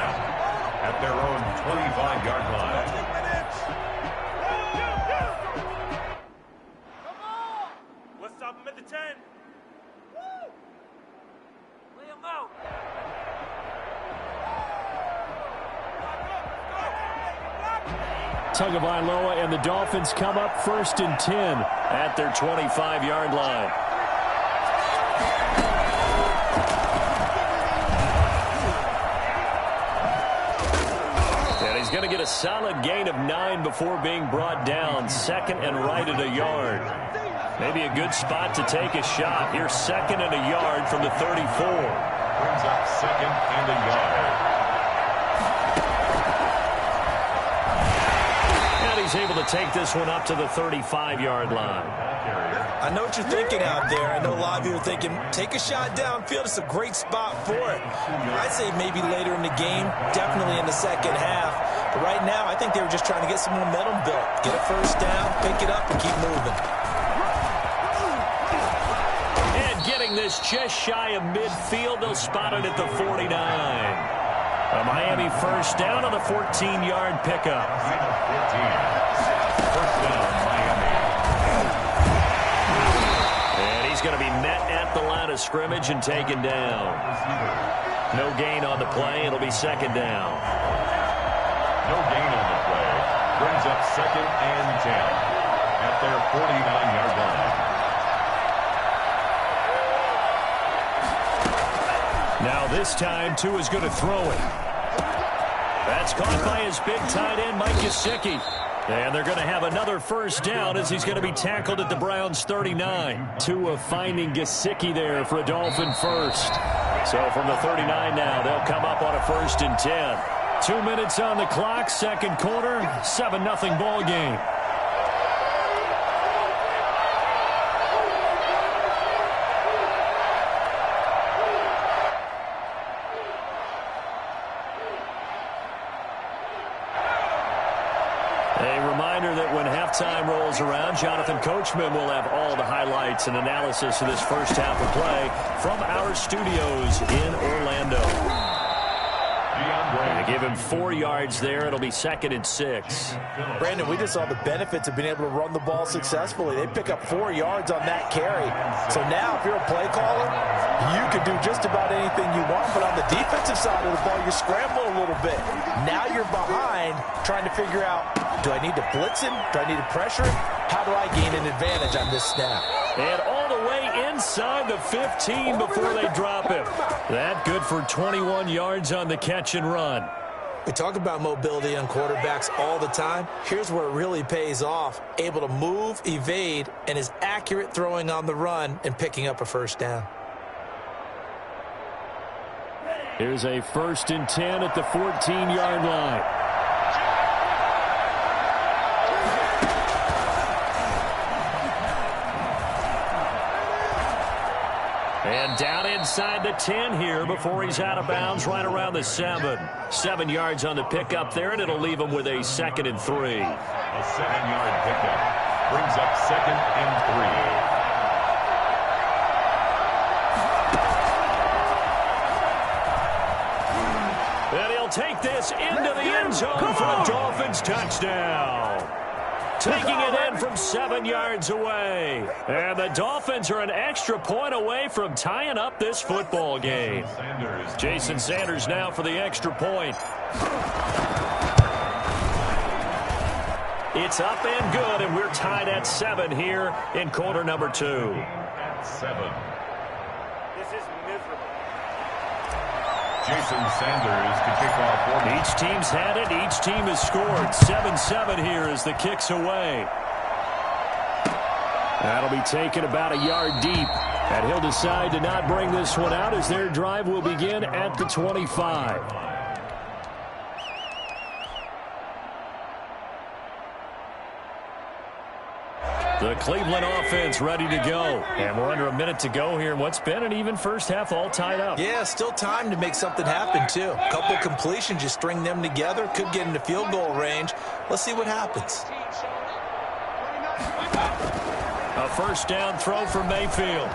at their own 25-yard line. Let's stop him at the 10. Woo! Lay him out. Tagovailoa and the Dolphins come up 1st and 10 at their 25-yard line. And he's going to get a solid gain of 9 before being brought down. 2nd and right at a yard. Maybe a good spot to take a shot. Here's 2nd and a yard from the 34. Brings up 2nd and a yard. He's able to take this one up to the 35-yard line. I know what you're thinking out there. I know a lot of you are thinking, take a shot downfield. It's a great spot for it. I'd say maybe later in the game, definitely in the second half. But right now, I think they were just trying to get some momentum built. Get a first down, pick it up, and keep moving. And getting this just shy of midfield, they'll spot it at the 49. A Miami first down on the 14-yard pickup. 14. First down, Miami. And he's going to be met at the line of scrimmage and taken down. No gain on the play. It'll be 2nd down. No gain on the play. Brings up 2nd and 10 at their 49-yard line. Now this time, Tua's going to throw it. That's caught by his big tight end, Mike Gesicki. And they're going to have another first down as he's going to be tackled at the Browns' 39. Tua finding Gesicki there for a Dolphin first. So from the 39 now, they'll come up on a 1st and 10. 2 minutes on the clock, 2nd quarter, 7-0 ball game. Halftime rolls around. Jonathan Coachman will have all the highlights and analysis of this first half of play from our studios in Orlando. They give him 4 yards there. It'll be 2nd and 6. Brandon, we just saw the benefits of being able to run the ball successfully. They pick up 4 yards on that carry. So now, if you're a play caller, you can do just about anything you want. But on the defensive side of the ball, you scramble a little bit. Now you're behind trying to figure out, do I need to blitz him? Do I need to pressure him? How do I gain an advantage on this snap? And all the way inside the 15 before they drop him. That good for 21 yards on the catch and run. We talk about mobility on quarterbacks all the time. Here's where it really pays off. Able to move, evade, and is accurate throwing on the run and picking up a first down. Here's a 1st and 10 at the 14-yard line. And down inside the 10 here before he's out of bounds right around the 7. 7 yards on the pickup there, and it'll leave him with a 2nd and 3. A 7-yard pickup brings up 2nd and 3. And he'll take this into the end zone for a Dolphins touchdown. Taking it in from 7 yards away. And the Dolphins are an extra point away from tying up this football game. Jason Sanders now for the extra point. It's up and good, and we're tied at 7 here in quarter number 2. At 7. This is miserable. Jason Sanders to kick off for me. Each team's had it. Each team has scored. 7-7 here as the kick's away. That'll be taken about a yard deep. And he'll decide to not bring this one out as their drive will begin at the 25. The Cleveland offense ready to go. And we're under a minute to go here in what's been an even first half, all tied up. Yeah, still time to make something happen, too. A couple completions, you string them together, could get into field goal range. Let's see what happens. A first down throw for Mayfield.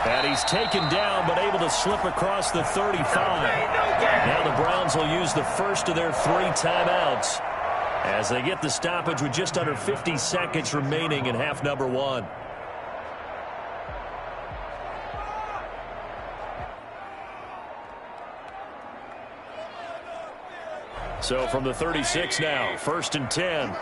And he's taken down, but able to slip across the 35. Now the Browns will use the first of their 3 timeouts as they get the stoppage with just under 50 seconds remaining in half number 1. So from the 36 now, 1st and 10.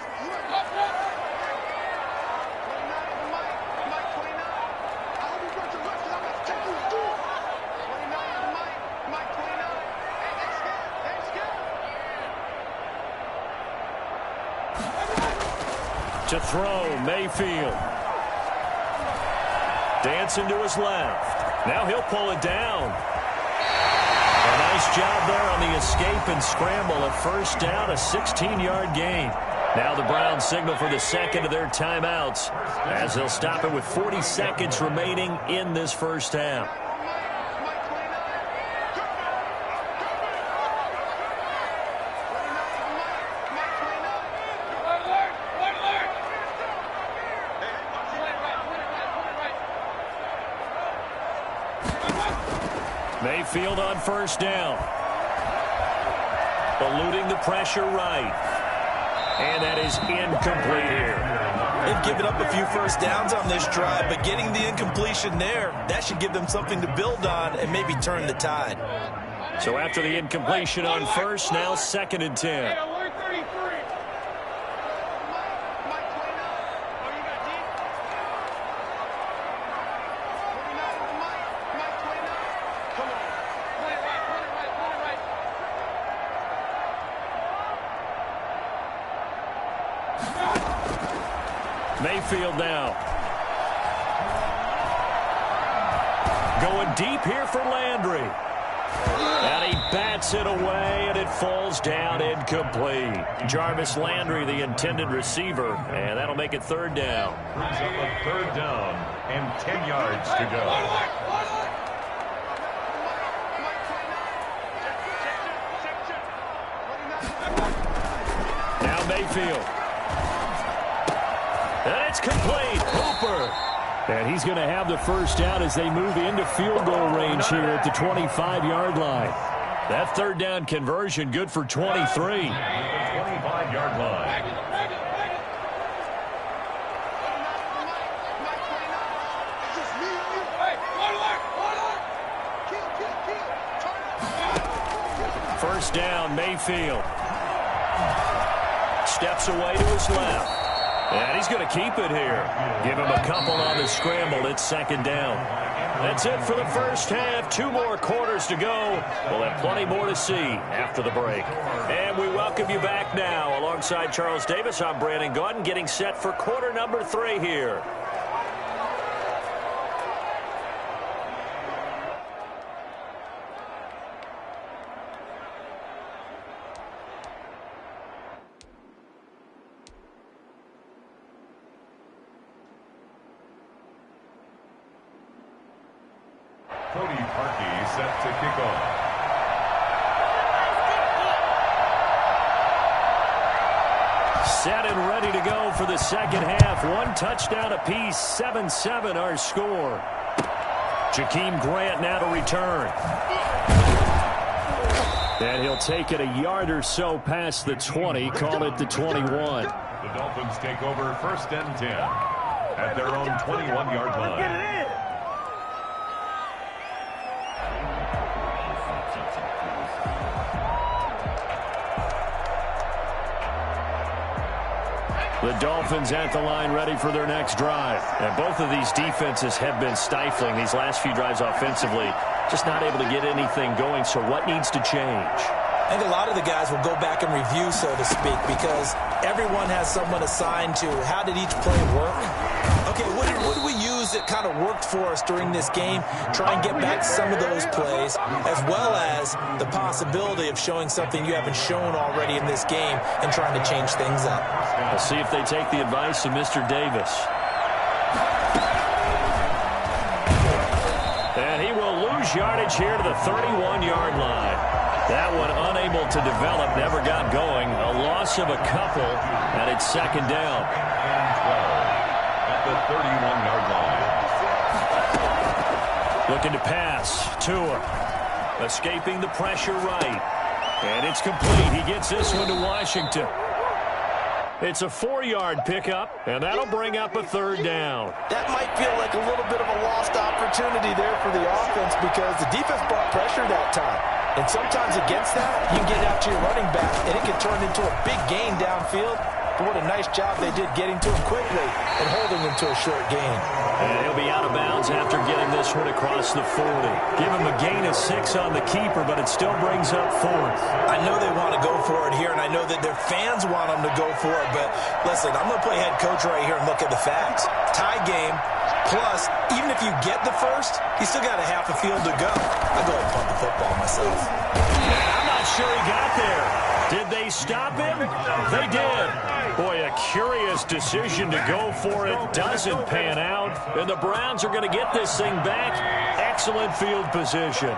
To throw, Mayfield. Dancing to his left. Now he'll pull it down. A nice job there on the escape and scramble. A first down, a 16-yard gain. Now the Browns signal for the second of their timeouts as they'll stop it with 40 seconds remaining in this first half. Mayfield on first down. Eluding the pressure right. And that is incomplete here. They've given up a few first downs on this drive, but getting the incompletion there, that should give them something to build on and maybe turn the tide. So after the incompletion on first, now 2nd and 10. Mayfield now. Going deep here for Landry. And he bats it away, and it falls down incomplete. Jarvis Landry, the intended receiver, and that'll make it 3rd down. Brings up a 3rd down and 10 yards to go. Now Mayfield. And it's complete. Hooper. And he's going to have the first down as they move into field goal range here at the 25-yard line. That 3rd down conversion good for 23. The 25-yard line. First down, Mayfield. Steps away to his left. And he's going to keep it here. Give him a couple on the scramble. It's 2nd down. That's it for the first half. 2 more quarters to go. We'll have plenty more to see after the break. And we welcome you back now. Alongside Charles Davis, I'm Brandon Gaudin, getting set for quarter number 3 here. Set to kick off. Set and ready to go for the second half. 1 touchdown apiece. 7-7 our score. Jakeem Grant now to return. And he'll take it a yard or so past the 20. Call it the 21. The Dolphins take over 1st and 10 at their own 21-yard line. The Dolphins at the line ready for their next drive. And both of these defenses have been stifling these last few drives offensively. Just not able to get anything going. So what needs to change? I think a lot of the guys will go back and review, so to speak, because everyone has someone assigned to how did each play work, okay, what do we use that kind of worked for us during this game? Try and get back to some of those plays, as well as the possibility of showing something you haven't shown already in this game and trying to change things up. We'll see if they take the advice of Mr. Davis. And he will lose yardage here to the 31-yard line. That one unable to develop, never got going. A loss of a couple, and it's second down. And 12 at the 31-yard line. Looking to pass. Tua escaping the pressure right. And it's complete. He gets this one to Washington. It's a 4-yard pickup, and that'll bring up a third down. That might feel like a little bit of a lost opportunity there for the offense because the defense brought pressure that time. And sometimes against that, you can get out to your running back, and it can turn into a big gain downfield. But what a nice job they did getting to him quickly and holding him to a short gain. And he'll be out of bounds after getting this one across the 40. Give him a gain of 6 on the keeper, but it still brings up fourth. I know they want to go for it here, and I know that their fans want them to go for it. But listen, I'm going to play head coach right here and look at the facts. Tie game, plus, even if you get the first, you still got a half a field to go. I'll go ahead and punt the football myself. I'm not sure he got there. Did they stop him? They did. Boy, a curious decision to go for it. Doesn't pan out. And the Browns are going to get this thing back. Excellent field position.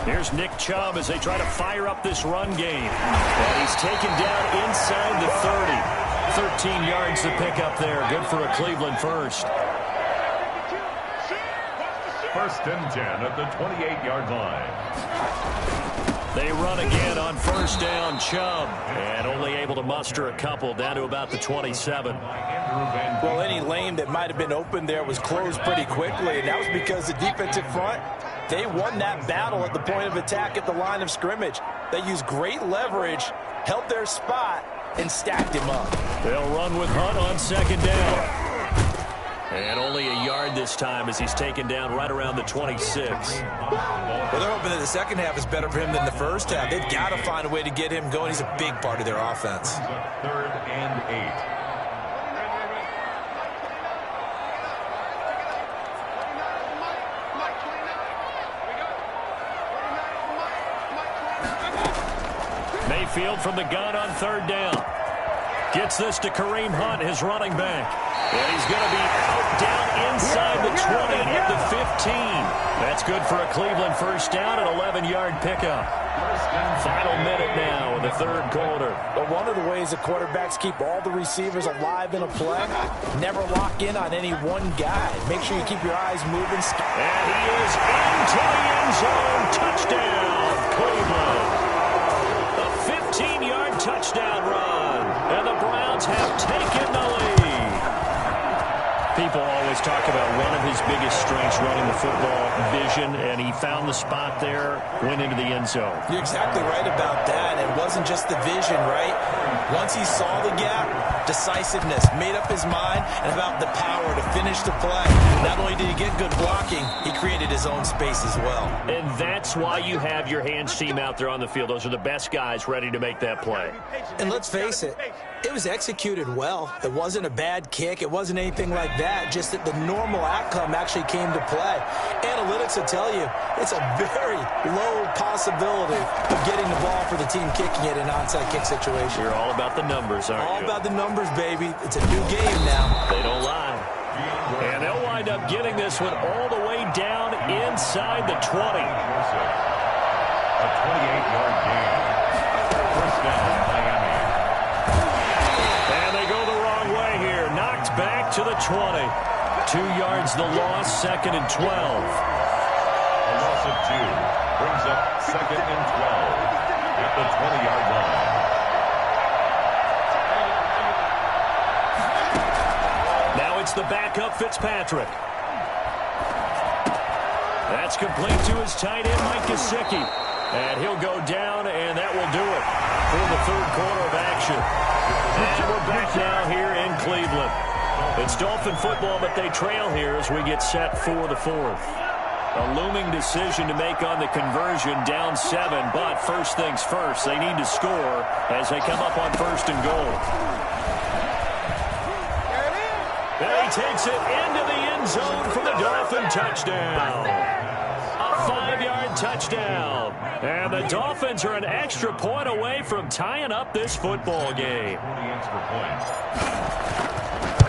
Here's Nick Chubb as they try to fire up this run game. And he's taken down inside the 30. 13 yards to pick up there. Good for a Cleveland first. First and 10 at the 28-yard line. They run again on first down. Chubb, and only able to muster a couple down to about the 27. Well, any lane that might have been open there was closed pretty quickly, and that was because the defensive front, they won that battle at the point of attack at the line of scrimmage. They used great leverage, held their spot, and stacked him up. They'll run with Hunt on second down. And only a yard this time as he's taken down right around the 26. Well, they're hoping that the second half is better for him than the first half. They've got to find a way to get him going. He's a big part of their offense. Third and 8. Mayfield from the gun on third down. Gets this to Kareem Hunt, his running back. And he's going to be out down inside the 20 at the 15. That's good for a Cleveland first down, an 11-yard pickup. Final minute now in the third quarter. But one of the ways the quarterbacks keep all the receivers alive in a play, never lock in on any one guy. Make sure you keep your eyes moving. And he is into the end zone. Touchdown, Cleveland. A 15-yard touchdown run. And the Browns have taken the lead. People always talk about one of his biggest strengths running the football, vision, and he found the spot there, went into the end zone. You're exactly right about that. It wasn't just the vision, right? Once he saw the gap, decisiveness, made up his mind, and about the power to finish the play. Not only did he get good blocking, he created his own space as well. And that's why you have your hands team out there on the field. Those are the best guys ready to make that play. And let's face it, it was executed well. It wasn't a bad kick. It wasn't anything like that. Just that the normal outcome actually came to play. Analytics will tell you it's a very low possibility of getting the ball for the team kicking it in an onside kick situation. You're all about the numbers, aren't you? All about the numbers, baby. It's a new game now. They don't lie. And they'll wind up getting this one all the way down inside the 20. A 28-yard gain. First down, Miami. And they go the wrong way here. Knocked back to the 20. 2 yards the loss, second and 12. A loss of 2 brings up second and 12 at the 20-yard line. Now it's the backup Fitzpatrick. That's complete to his tight end, Mike Gesicki. And he'll go down, and that will do it for the third quarter of action. And we're back now here in Cleveland. It's Dolphin football, but they trail here as we get set for the fourth. A looming decision to make on the conversion, down 7. But first things first, they need to score as they come up on 1st and goal. And he takes it into the end zone for the Dolphin touchdown. A 5-yard touchdown. And the Dolphins are an extra point away from tying up this football game.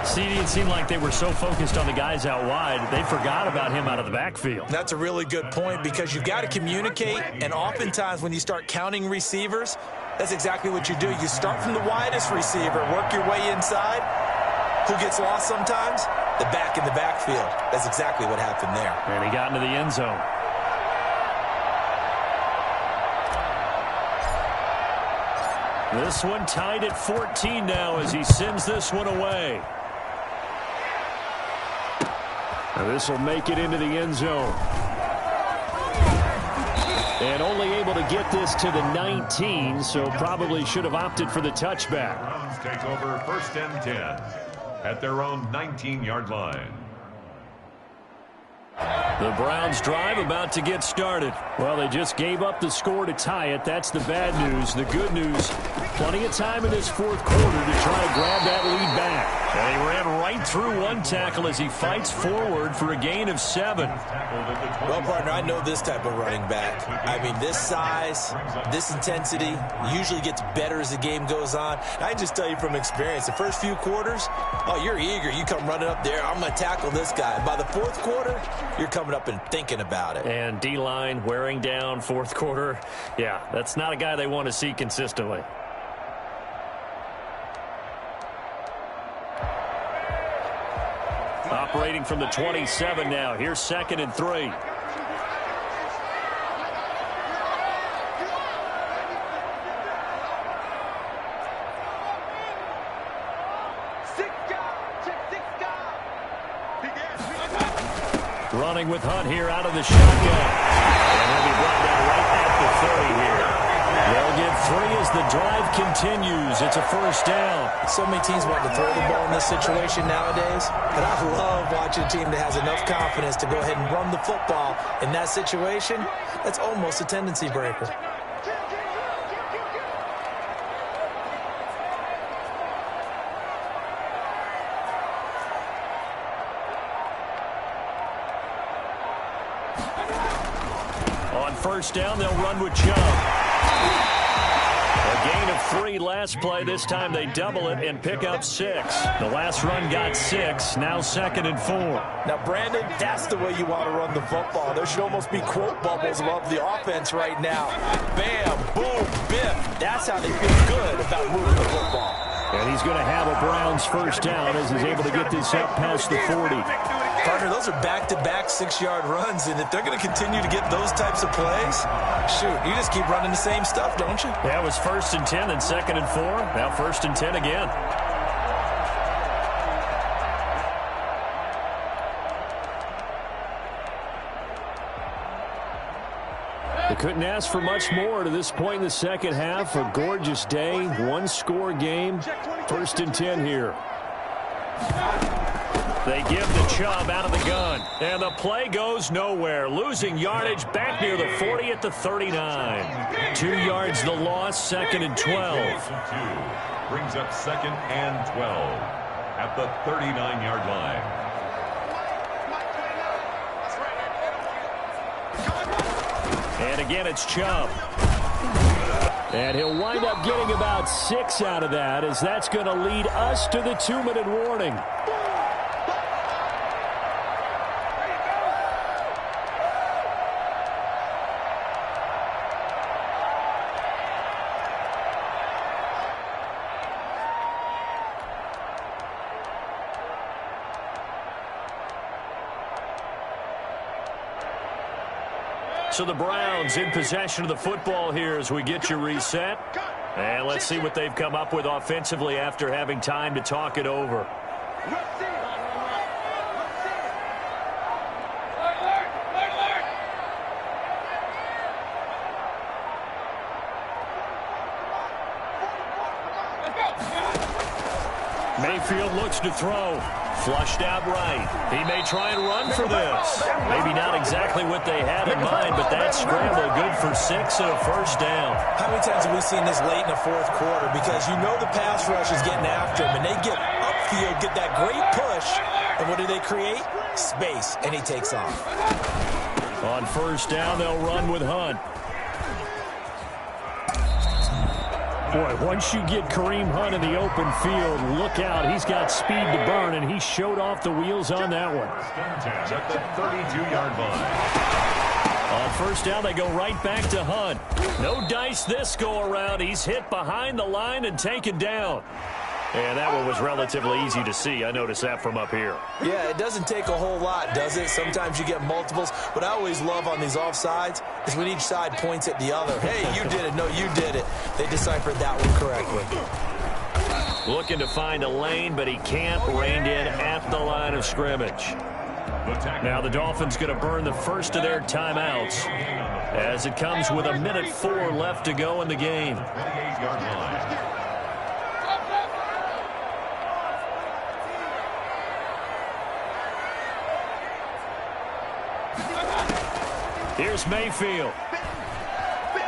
CD, it seemed like they were so focused on the guys out wide, they forgot about him out of the backfield. That's a really good point because you've got to communicate, and oftentimes when you start counting receivers, that's exactly what you do. You start from the widest receiver, work your way inside. Who gets lost sometimes? The back in the backfield. That's exactly what happened there. And he got into the end zone. This one tied at 14 now as he sends this one away. Now this will make it into the end zone. And only able to get this to the 19, so probably should have opted for the touchback. Browns take over 1st and 10 at their own 19-yard line. The Browns drive about to get started. Well, they just gave up the score to tie it. That's the bad news. The good news, plenty of time in this 4th quarter to try to grab that lead back. And he ran right through one tackle as he fights forward for a gain of 7. Well, partner, I know this type of running back. I mean, this size, this intensity usually gets better as the game goes on. I just tell you from experience, the first few quarters, oh, you're eager. You come running up there, I'm going to tackle this guy. By the 4th quarter, you're coming up and thinking about it. And D-line wearing down 4th quarter. Yeah, that's not a guy they want to see consistently. Operating from the 27 now. Here's 2nd and 3. Running with Hunt here out of the shotgun. And he'll be brought down right at the 30 here. They'll get 3 as the drive continues. It's a 1st down. So many teams want to throw the ball in this situation nowadays, but I love watching a team that has enough confidence to go ahead and run the football. In that situation, that's almost a tendency breaker. On 1st down, they'll run with Chubb. A gain of 3 last play. This time they double it and pick up 6. The last run got 6. Now 2nd and 4. Now, Brandon, that's the way you want to run the football. There should almost be quote bubbles above the offense right now. Bam, boom, biff. That's how they feel good about moving the football. And he's going to have a Browns 1st down as he's able to get this up past the 40. Partner, those are back-to-back 6-yard runs, and if they're going to continue to get those types of plays, shoot, you just keep running the same stuff, don't you? Yeah, it was 1st and 10, then 2nd and 4. Now 1st and 10 again. They couldn't ask for much more to this point in the 2nd half. A gorgeous day, 1-score game. 1st and 10 here. They give the Chubb out of the gun. And the play goes nowhere. Losing yardage back near the 40 at the 39. 2 yards the loss, 2nd and 12. Brings up 2nd and 12 at the 39-yard line. And again, it's Chubb. And he'll wind up getting about 6 out of that, as that's going to lead us to the 2-minute warning. So the Browns in possession of the football here as we get you reset. And let's see what they've come up with offensively after having time to talk it over. Mayfield looks to throw. Flushed out right. He may try and run for this. Maybe not exactly what they had in mind, but that scramble good for 6 and a first down. How many times have we seen this late in the fourth quarter? Because you know the pass rush is getting after him, and they get upfield, get that great push, and what do they create? Space, and he takes off. On first down, they'll run with Hunt. Boy, once you get Kareem Hunt in the open field, look out. He's got speed to burn, and he showed off the wheels on that one. At the 32-yard line. On first down, they go right back to Hunt. No dice this go-around. He's hit behind the line and taken down. And that one was relatively easy to see. I noticed that from up here. Yeah, it doesn't take a whole lot, does it? Sometimes you get multiples. What I always love on these offsides is when each side points at the other. Hey, you did it. No, you did it. They deciphered that one correctly. Looking to find a lane, but he can't. Reined in at the line of scrimmage. Now the Dolphins going to burn the first of their timeouts as it comes with 1:04 left to go in the game. 28-yard line. Here's Mayfield.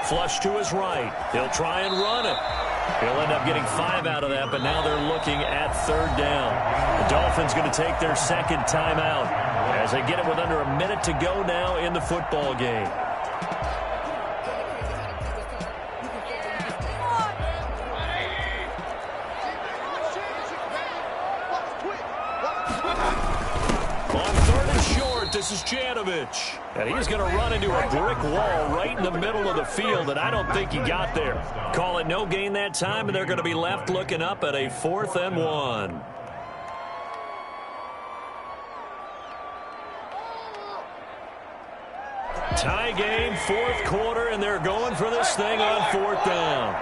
Flush to his right. He'll try and run it. He'll end up getting 5 out of that, but now they're looking at third down. The Dolphins going to take their second timeout as they get it with under a minute to go now in the football game. This is Janovich, and he's going to run into a brick wall right in the middle of the field, and I don't think he got there. Call it no gain that time, and they're going to be left looking up at a 4th and 1. Tie game, fourth quarter, and they're going for this thing on 4th down.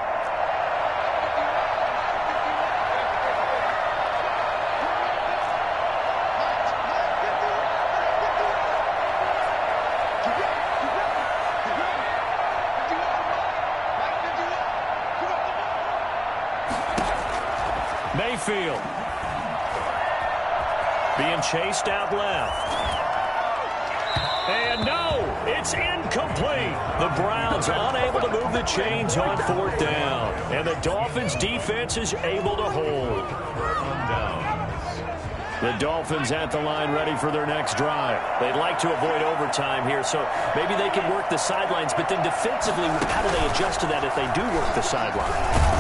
Mayfield being chased out left. And no, it's incomplete. The Browns unable to move the chains on 4th down. And the Dolphins defense is able to hold. The Dolphins at the line ready for their next drive. They'd like to avoid overtime here, so maybe they can work the sidelines, but then defensively, how do they adjust to that if they do work the sideline?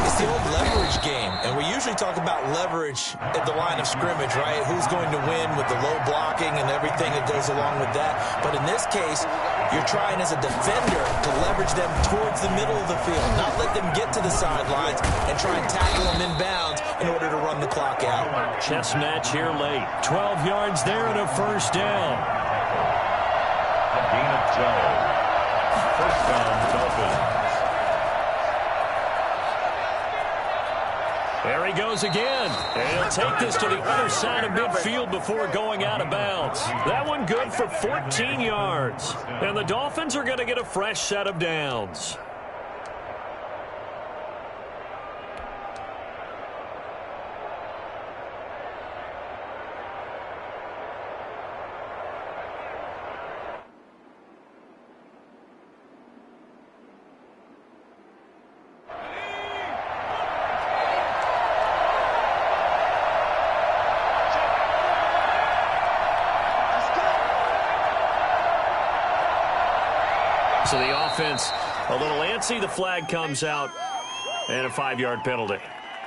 It's the old leverage game, and we usually talk about leverage at the line of scrimmage, right? Who's going to win with the low blocking and everything that goes along with that. But in this case, you're trying as a defender to leverage them towards the middle of the field, not let them get to the sidelines and try and tackle them inbounds in order to run the clock out. Chess match here late. 12 yards there and a first down. A gain of 12. First down, Dolphins. There he goes again. And he'll take this to the other side of midfield before going out of bounds. That one good for 14 yards. And the Dolphins are going to get a fresh set of downs. So the offense a little antsy. The flag comes out and a 5-yard penalty.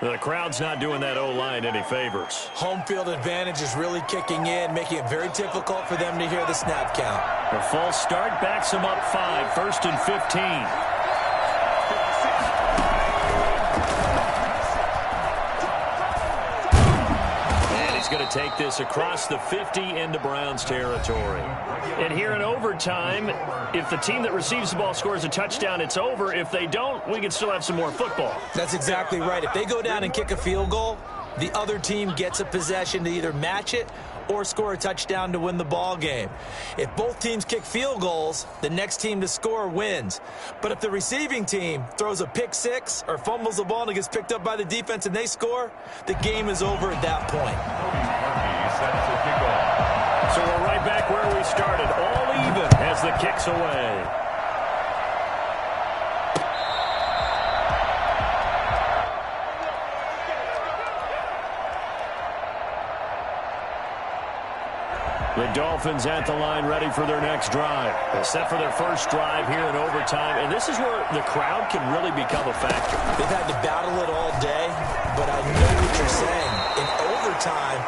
The crowd's not doing that O-line any favors. Home field advantage is really kicking in, making it very difficult for them to hear the snap count. The false start backs them up 5, 1st and 15. Going to take this across the 50 into Browns territory. And here in overtime, if the team that receives the ball scores a touchdown, it's over. If they don't, we can still have some more football. That's exactly right. If they go down and kick a field goal, the other team gets a possession to either match it or score a touchdown to win the ball game. If both teams kick field goals, the next team to score wins. But if the receiving team throws a pick six or fumbles the ball and it gets picked up by the defense and they score, the game is over at that point. backs away. The Dolphins at the line ready for their next drive. They're set for their first drive here in overtime, and this is where the crowd can really become a factor. They've had to battle it all day, but I know what you're saying. In overtime,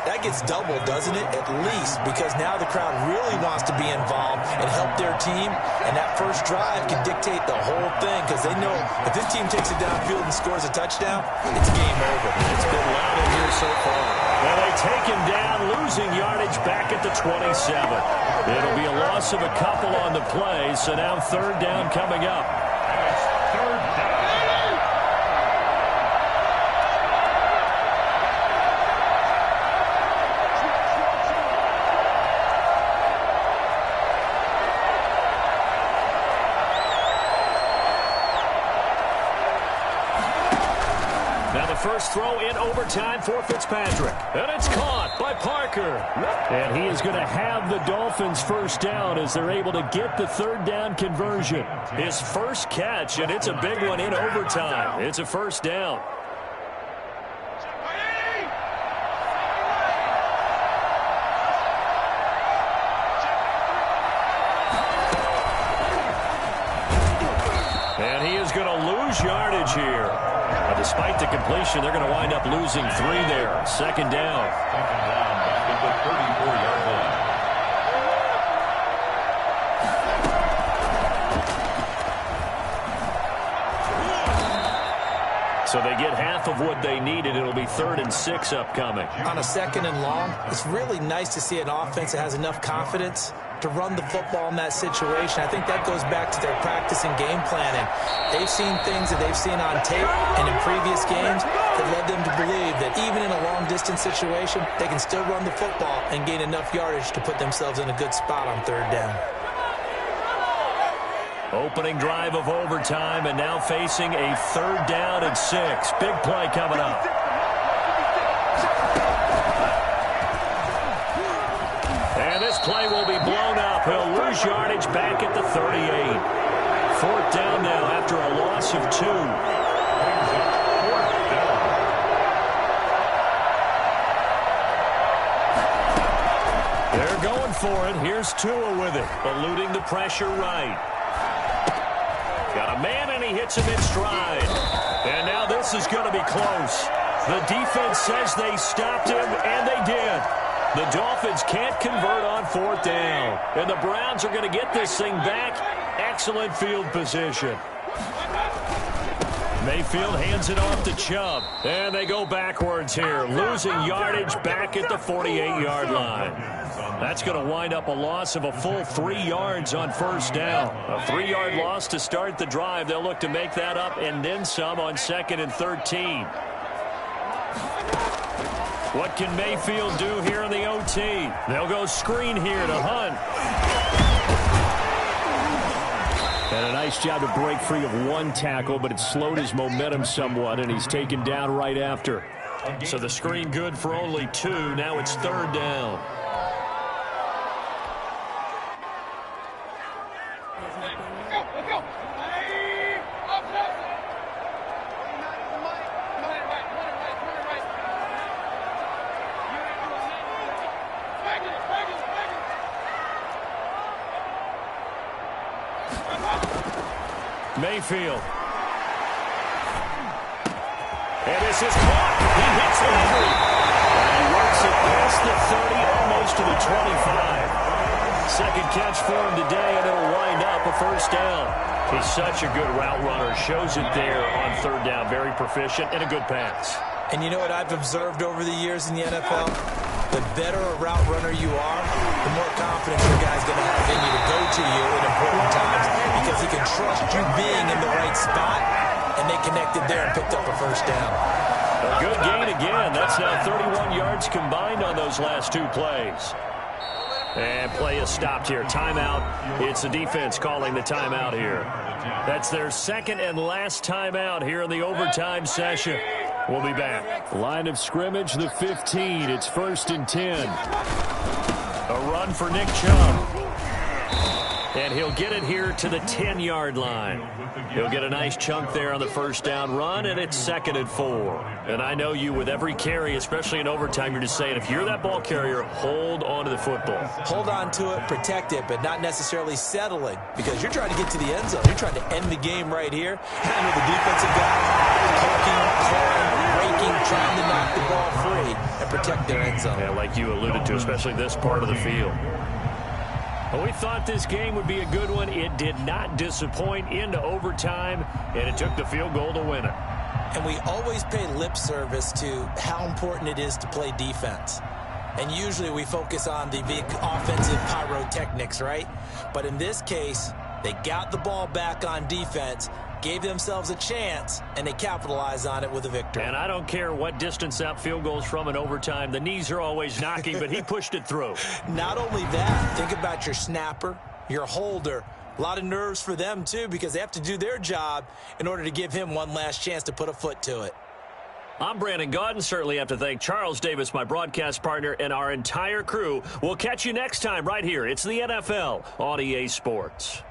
that gets doubled, doesn't it? At least, because now the crowd really wants to be involved and help their team, and that first drive can dictate the whole thing because they know if this team takes it downfield and scores a touchdown, it's game over. It's been loud in here so far. Well, they take him down, losing yardage back at the 27. It'll be a loss of a couple on the play, so now third down coming up. Third down. First throw in overtime for Fitzpatrick. And it's caught by Parker. And he is going to have the Dolphins first down as they're able to get the third down conversion. His first catch, and it's a big one in overtime. It's a first down. And he is going to lose yardage here. Despite the completion, they're going to wind up losing 3 there. Second down. Second down back at the 34-yard line. So they get half of what they needed. It'll be 3rd and 6 upcoming. On a second and long, it's really nice to see an offense that has enough confidence to run the football in that situation. I think that goes back to their practice and game planning. They've seen things that they've seen on tape and in previous games that led them to believe that even in a long-distance situation, they can still run the football and gain enough yardage to put themselves in a good spot on third down. Opening drive of overtime, and now facing a 3rd down and 6. Big play coming up. And this play will be blown up. He'll lose yardage back at the 38. 4th down now after a loss of 2. They're going for it. Here's Tua with it, eluding the pressure right. Got a man, and he hits him in stride. And now this is going to be close. The defense says they stopped him, and they did. The Dolphins can't convert on 4th down. And the Browns are going to get this thing back. Excellent field position. Mayfield hands it off to Chubb. And they go backwards here, losing yardage back at the 48-yard line. That's going to wind up a loss of a full 3 yards on first down. A 3-yard loss to start the drive. They'll look to make that up and then some on 2nd and 13. What can Mayfield do here in the OT? They'll go screen here to Hunt. And a nice job to break free of 1 tackle, but it slowed his momentum somewhat, and he's taken down right after. So the screen good for only 2. Now it's 3rd down. Mayfield. And this is caught. He hits the free. And he works it past the 30, almost to the 25. Second catch for him today, and it'll wind up a first down. He's such a good route runner. Shows it there on 3rd down. Very proficient and a good pass. And you know what I've observed over the years in the NFL? The better a route runner you are, the more confidence your guy's going to have in you to go to you in important times because he can trust you being in the right spot, and they connected there and picked up a first down. A good gain again. That's now 31 yards combined on those last 2 plays. And play is stopped here. Timeout. It's the defense calling the timeout here. That's their 2nd and last timeout here in the overtime session. We'll be back. Line of scrimmage, the 15. It's 1st and 10. A run for Nick Chubb. And he'll get it here to the 10-yard line. He'll get a nice chunk there on the first down run, and it's 2nd and 4. And I know you, with every carry, especially in overtime, you're just saying, if you're that ball carrier, hold on to the football. Hold on to it, protect it, but not necessarily settling, because you're trying to get to the end zone. You're trying to end the game right here. I know the defensive guys poking, clawing, raking, trying to knock the ball free and protect their end zone. Yeah, like you alluded to, especially this part of the field. Well, we thought this game would be a good one. It did not disappoint into overtime, and it took the field goal to win it. And we always pay lip service to how important it is to play defense. And usually we focus on the big offensive pyrotechnics, right? But in this case, they got the ball back on defense, gave themselves a chance, and they capitalized on it with a victory. And I don't care what distance that field goes from in overtime. The knees are always knocking, but he pushed it through. Not only that, think about your snapper, your holder. A lot of nerves for them, too, because they have to do their job in order to give him one last chance to put a foot to it. I'm Brandon Gaudin. Certainly have to thank Charles Davis, my broadcast partner, and our entire crew. We'll catch you next time right here. It's the NFL on EA Sports.